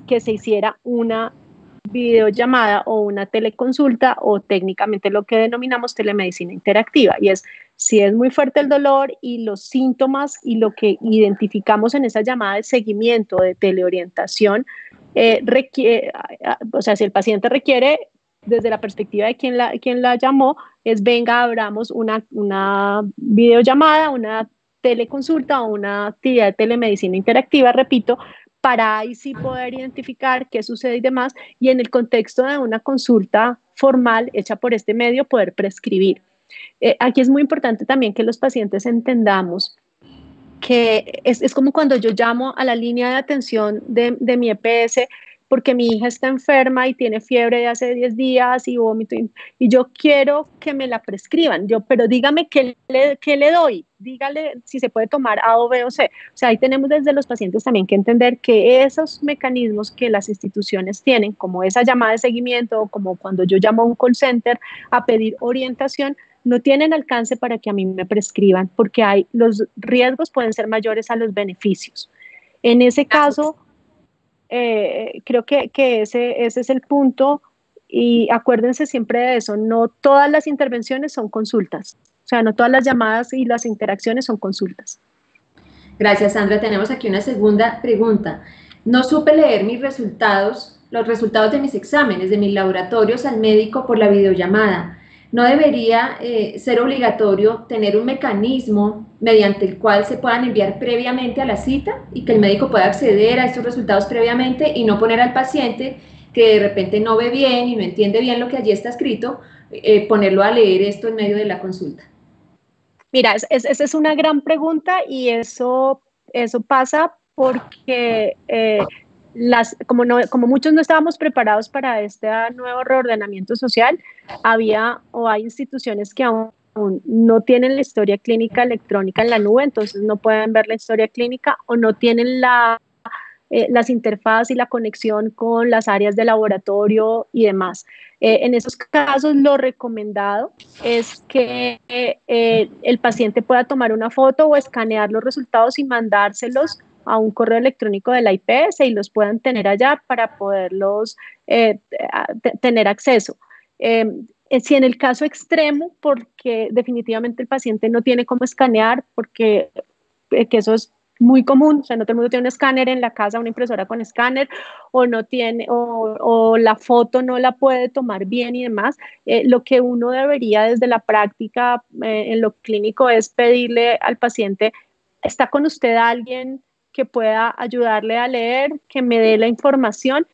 que se hiciera una videollamada o una teleconsulta o técnicamente lo que denominamos telemedicina interactiva. Y es, si es muy fuerte el dolor y los síntomas y lo que identificamos en esa llamada de seguimiento, de teleorientación, o sea, si el paciente requiere, desde la perspectiva de quien la llamó, es venga, abramos una videollamada, una teleconsulta o una actividad de telemedicina interactiva, repito, para ahí sí poder identificar qué sucede y demás, y en el contexto de una consulta formal hecha por este medio, poder prescribir. Aquí es muy importante también que los pacientes entendamos que es como cuando yo llamo a la línea de atención de mi EPS porque mi hija está enferma y tiene fiebre de hace 10 días y vómito y yo quiero que me la prescriban, pero dígame qué le doy, dígale si se puede tomar A o B o C. O sea, ahí tenemos desde los pacientes también que entender que esos mecanismos que las instituciones tienen, como esa llamada de seguimiento o como cuando yo llamo a un call center a pedir orientación, no tienen alcance para que a mí me prescriban, porque los riesgos pueden ser mayores a los beneficios. En ese caso, creo que ese es el punto y acuérdense siempre de eso, no todas las intervenciones son consultas, o sea, no todas las llamadas y las interacciones son consultas. Gracias, Sandra. Tenemos aquí una segunda pregunta. No supe leer los resultados de mis exámenes, de mis laboratorios al médico por la videollamada. ¿No debería ser obligatorio tener un mecanismo mediante el cual se puedan enviar previamente a la cita y que el médico pueda acceder a estos resultados previamente y no poner al paciente que de repente no ve bien y no entiende bien lo que allí está escrito, ponerlo a leer esto en medio de la consulta? Mira, esa es una gran pregunta y eso pasa porque como muchos no estábamos preparados para este nuevo reordenamiento social, había o hay instituciones que aún no tienen la historia clínica electrónica en la nube, entonces no pueden ver la historia clínica o no tienen las interfaces y la conexión con las áreas de laboratorio y demás. En esos casos, lo recomendado es que el paciente pueda tomar una foto o escanear los resultados y mandárselos a un correo electrónico de la IPS y los puedan tener allá para poderlos tener acceso. Si en el caso extremo, porque definitivamente el paciente no tiene cómo escanear, porque que eso es muy común, o sea, no todo el mundo tiene un escáner en la casa, una impresora con escáner, o no tiene, o la foto no la puede tomar bien y demás. Lo que uno debería desde la práctica en lo clínico es pedirle al paciente, ¿está con usted alguien que pueda ayudarle a leer, que me dé la información?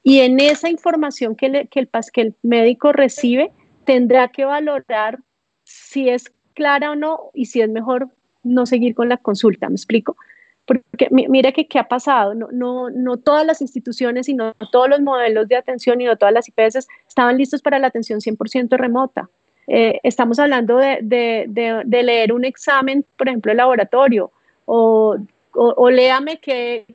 Y en esa información que el médico recibe, tendrá que valorar si es clara o no y si es mejor no seguir con la consulta, ¿me explico? Porque mira que qué ha pasado, no todas las instituciones y no todos los modelos de atención y no todas las IPS estaban listos para la atención 100% remota. Estamos hablando de leer un examen, por ejemplo, de laboratorio, o léame qué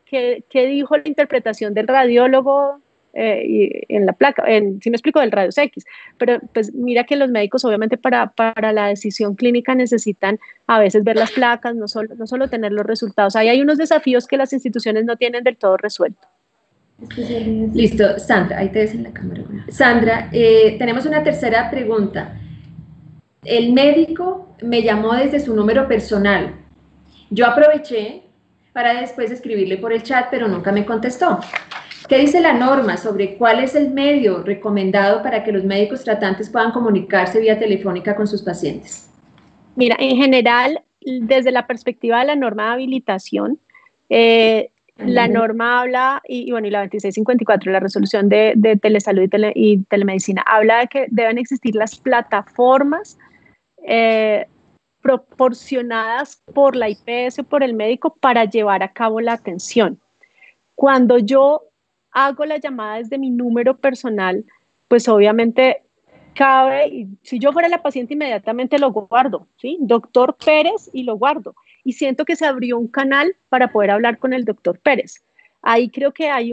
dijo la interpretación del radiólogo en la placa, si me explico, del rayos X. Pero pues mira que los médicos obviamente para la decisión clínica necesitan a veces ver las placas, no solo tener los resultados. Ahí hay unos desafíos que las instituciones no tienen del todo resuelto. Listo, Sandra, ahí te ves en la cámara. Sandra, tenemos una tercera pregunta. El médico me llamó desde su número personal. Yo aproveché para después escribirle por el chat, pero nunca me contestó. ¿Qué dice la norma sobre cuál es el medio recomendado para que los médicos tratantes puedan comunicarse vía telefónica con sus pacientes? Mira, en general, desde la perspectiva de la norma de habilitación, la norma habla, y bueno, y la 2654, la resolución de telesalud y telemedicina, habla de que deben existir las plataformas proporcionadas por la IPS o por el médico para llevar a cabo la atención. Cuando yo hago la llamada desde mi número personal, pues obviamente cabe, y si yo fuera la paciente inmediatamente lo guardo, ¿sí? Doctor Pérez, y lo guardo. Y siento que se abrió un canal para poder hablar con el doctor Pérez. Ahí creo que hay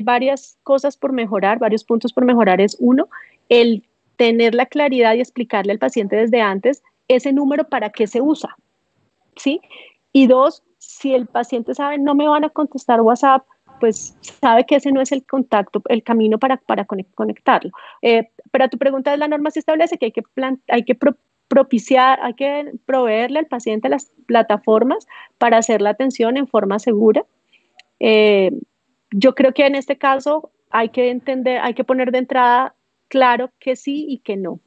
varias cosas por mejorar, varios puntos por mejorar. Es uno, el tener la claridad y explicarle al paciente desde antes ese número para qué se usa, ¿sí? Y dos, si el paciente sabe no me van a contestar WhatsApp, pues sabe que ese no es el contacto, el camino para conectarlo. Pero a tu pregunta, la norma se establece que hay que propiciar, hay que proveerle al paciente las plataformas para hacer la atención en forma segura. Yo creo que en este caso hay que entender, hay que poner de entrada claro que sí y que no.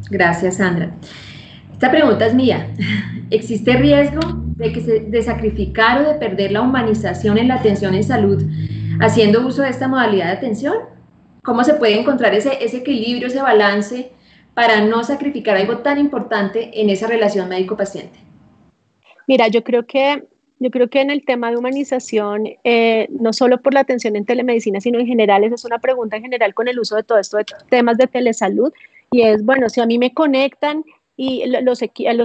Gracias, Sandra. Esta pregunta es mía. ¿Existe riesgo de sacrificar o de perder la humanización en la atención en salud haciendo uso de esta modalidad de atención? ¿Cómo se puede encontrar ese equilibrio, ese balance para no sacrificar algo tan importante en esa relación médico-paciente? Mira, yo creo que en el tema de humanización, no solo por la atención en telemedicina, sino en general, esa es una pregunta en general con el uso de todo esto de temas de telesalud, y es, bueno, si a mí me conectan y los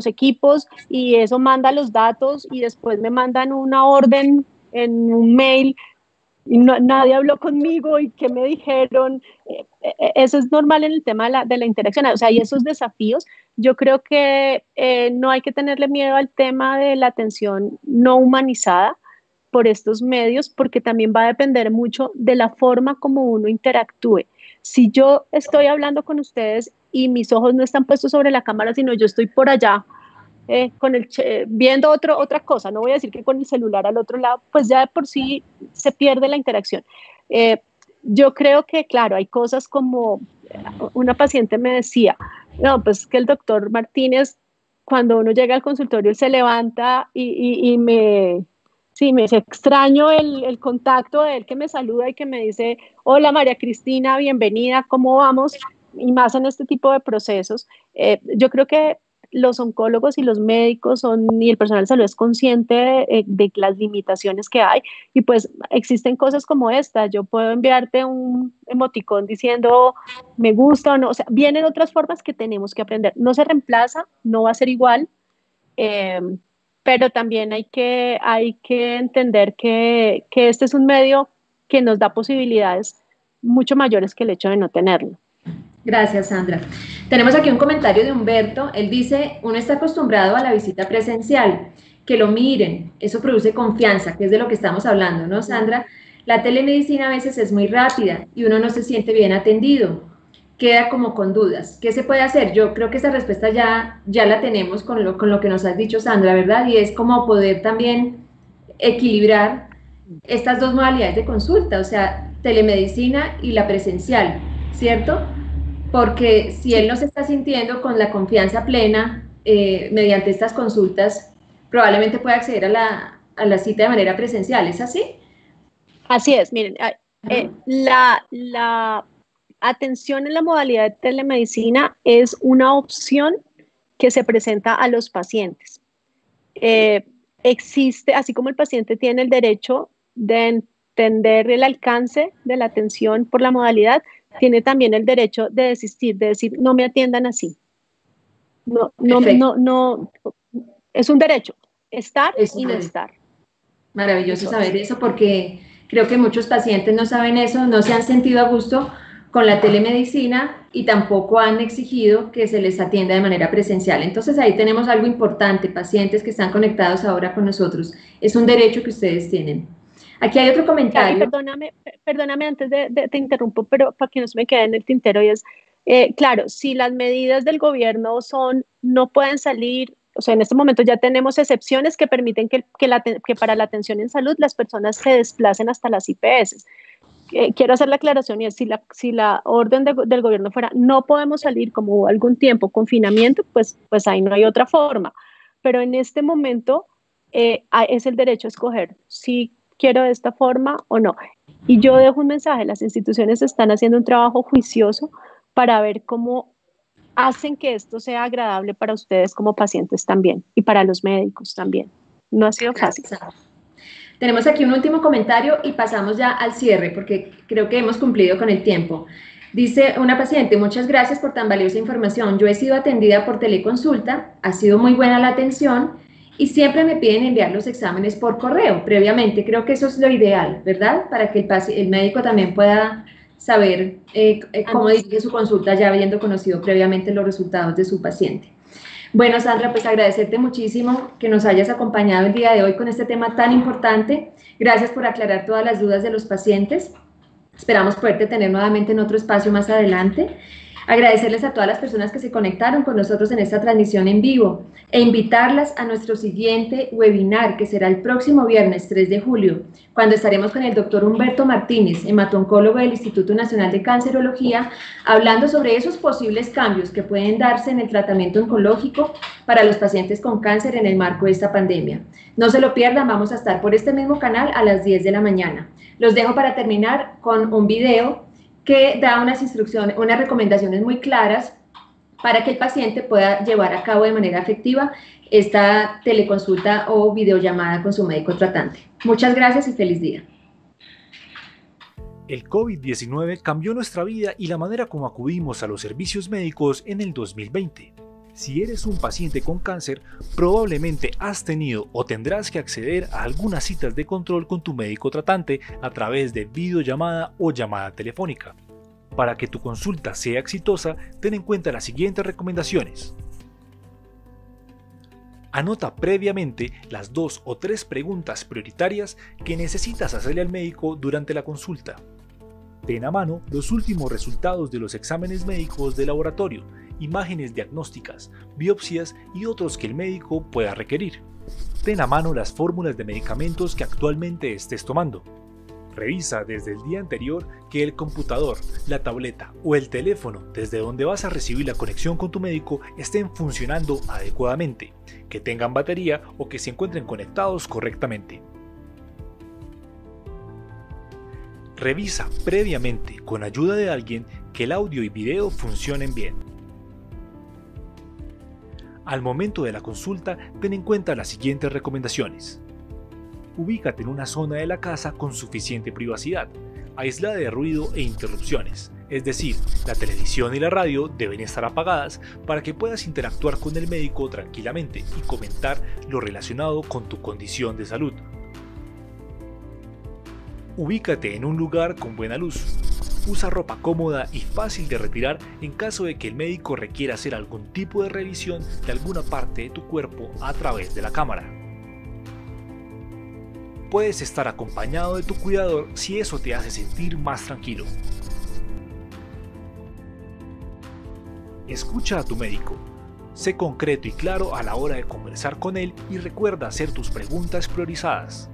equipos y eso manda los datos y después me mandan una orden en un mail y nadie habló conmigo y qué me dijeron, eso es normal en el tema de la interacción, o sea, hay esos desafíos. Yo creo que no hay que tenerle miedo al tema de la atención no humanizada por estos medios, porque también va a depender mucho de la forma como uno interactúe. Si yo estoy hablando con ustedes y mis ojos no están puestos sobre la cámara, sino yo estoy por allá viendo otra cosa, no voy a decir que con el celular al otro lado, pues ya de por sí se pierde la interacción. Yo creo que, claro, hay cosas como una paciente me decía, no, pues que el doctor Martínez, cuando uno llega al consultorio, él se levanta y me dice, extraño el contacto de él que me saluda y que me dice, hola María Cristina, bienvenida, ¿cómo vamos? Y más en este tipo de procesos. Yo creo que los oncólogos y los médicos y el personal de salud es consciente de las limitaciones que hay, y pues existen cosas como esta. Yo puedo enviarte un emoticón diciendo me gusta o no, o sea, vienen otras formas que tenemos que aprender. No se reemplaza, no va a ser igual, pero también hay que entender que este es un medio que nos da posibilidades mucho mayores que el hecho de no tenerlo. Gracias, Sandra. Tenemos aquí un comentario de Humberto. Él dice, uno está acostumbrado a la visita presencial, que lo miren, eso produce confianza, que es de lo que estamos hablando, ¿no, Sandra? La telemedicina a veces es muy rápida y uno no se siente bien atendido. queda como con dudas. ¿Qué se puede hacer? Yo creo que esa respuesta ya la tenemos con lo que nos has dicho, Sandra, ¿verdad? Y es como poder también equilibrar estas dos modalidades de consulta, o sea, telemedicina y la presencial, ¿cierto? Porque si él no se está sintiendo con la confianza plena mediante estas consultas, probablemente pueda acceder a la cita de manera presencial, ¿es así? Así es, miren, la atención en la modalidad de telemedicina es una opción que se presenta a los pacientes. Existe, así como el paciente tiene el derecho de entender el alcance de la atención por la modalidad, tiene también el derecho de desistir, de decir, no me atiendan así. No, es un derecho, estar y no estar. Maravilloso saber eso, porque creo que muchos pacientes no saben eso, no se han sentido a gusto con la telemedicina y tampoco han exigido que se les atienda de manera presencial. Entonces ahí tenemos algo importante, pacientes que están conectados ahora con nosotros. Es un derecho que ustedes tienen. Aquí hay otro comentario. Perdóname antes te interrumpo, pero para que no se me quede en el tintero, y es, claro, si las medidas del gobierno no pueden salir, o sea, en este momento ya tenemos excepciones que permiten que para la atención en salud las personas se desplacen hasta las IPS. Quiero hacer la aclaración, y es si la orden del gobierno fuera no podemos salir como hubo algún tiempo, confinamiento, pues ahí no hay otra forma. Pero en este momento es el derecho a escoger si quiero de esta forma o no. Y yo dejo un mensaje, las instituciones están haciendo un trabajo juicioso para ver cómo hacen que esto sea agradable para ustedes como pacientes también y para los médicos también. No ha sido fácil. Tenemos aquí un último comentario y pasamos ya al cierre porque creo que hemos cumplido con el tiempo. Dice una paciente, muchas gracias por tan valiosa información. Yo he sido atendida por teleconsulta, ha sido muy buena la atención y siempre me piden enviar los exámenes por correo previamente. Creo que eso es lo ideal, ¿verdad? Para que el médico también pueda saber cómo dirige su consulta ya habiendo conocido previamente los resultados de su paciente. Bueno, Sandra, pues agradecerte muchísimo que nos hayas acompañado el día de hoy con este tema tan importante. Gracias por aclarar todas las dudas de los pacientes. Esperamos poderte tener nuevamente en otro espacio más adelante. Agradecerles a todas las personas que se conectaron con nosotros en esta transmisión en vivo e invitarlas a nuestro siguiente webinar, que será el próximo viernes 3 de julio, cuando estaremos con el doctor Humberto Martínez, hematoncólogo del Instituto Nacional de Cancerología, hablando sobre esos posibles cambios que pueden darse en el tratamiento oncológico para los pacientes con cáncer en el marco de esta pandemia. No se lo pierdan, vamos a estar por este mismo canal a las 10 de la mañana. Los dejo para terminar con un video que da unas instrucciones, unas recomendaciones muy claras para que el paciente pueda llevar a cabo de manera efectiva esta teleconsulta o videollamada con su médico tratante. Muchas gracias y feliz día. El COVID-19 cambió nuestra vida y la manera como acudimos a los servicios médicos en el 2020. Si eres un paciente con cáncer, probablemente has tenido o tendrás que acceder a algunas citas de control con tu médico tratante a través de videollamada o llamada telefónica. Para que tu consulta sea exitosa, ten en cuenta las siguientes recomendaciones. Anota previamente las 2 o 3 preguntas prioritarias que necesitas hacerle al médico durante la consulta. Ten a mano los últimos resultados de los exámenes médicos de laboratorio, imágenes diagnósticas, biopsias y otros que el médico pueda requerir. Ten a mano las fórmulas de medicamentos que actualmente estés tomando. Revisa desde el día anterior que el computador, la tableta o el teléfono desde donde vas a recibir la conexión con tu médico estén funcionando adecuadamente, que tengan batería o que se encuentren conectados correctamente. Revisa previamente con ayuda de alguien que el audio y video funcionen bien. Al momento de la consulta, ten en cuenta las siguientes recomendaciones. Ubícate en una zona de la casa con suficiente privacidad, aislada de ruido e interrupciones, es decir, la televisión y la radio deben estar apagadas para que puedas interactuar con el médico tranquilamente y comentar lo relacionado con tu condición de salud. Ubícate en un lugar con buena luz. Usa ropa cómoda y fácil de retirar en caso de que el médico requiera hacer algún tipo de revisión de alguna parte de tu cuerpo a través de la cámara. Puedes estar acompañado de tu cuidador si eso te hace sentir más tranquilo. Escucha a tu médico. Sé concreto y claro a la hora de conversar con él y recuerda hacer tus preguntas priorizadas.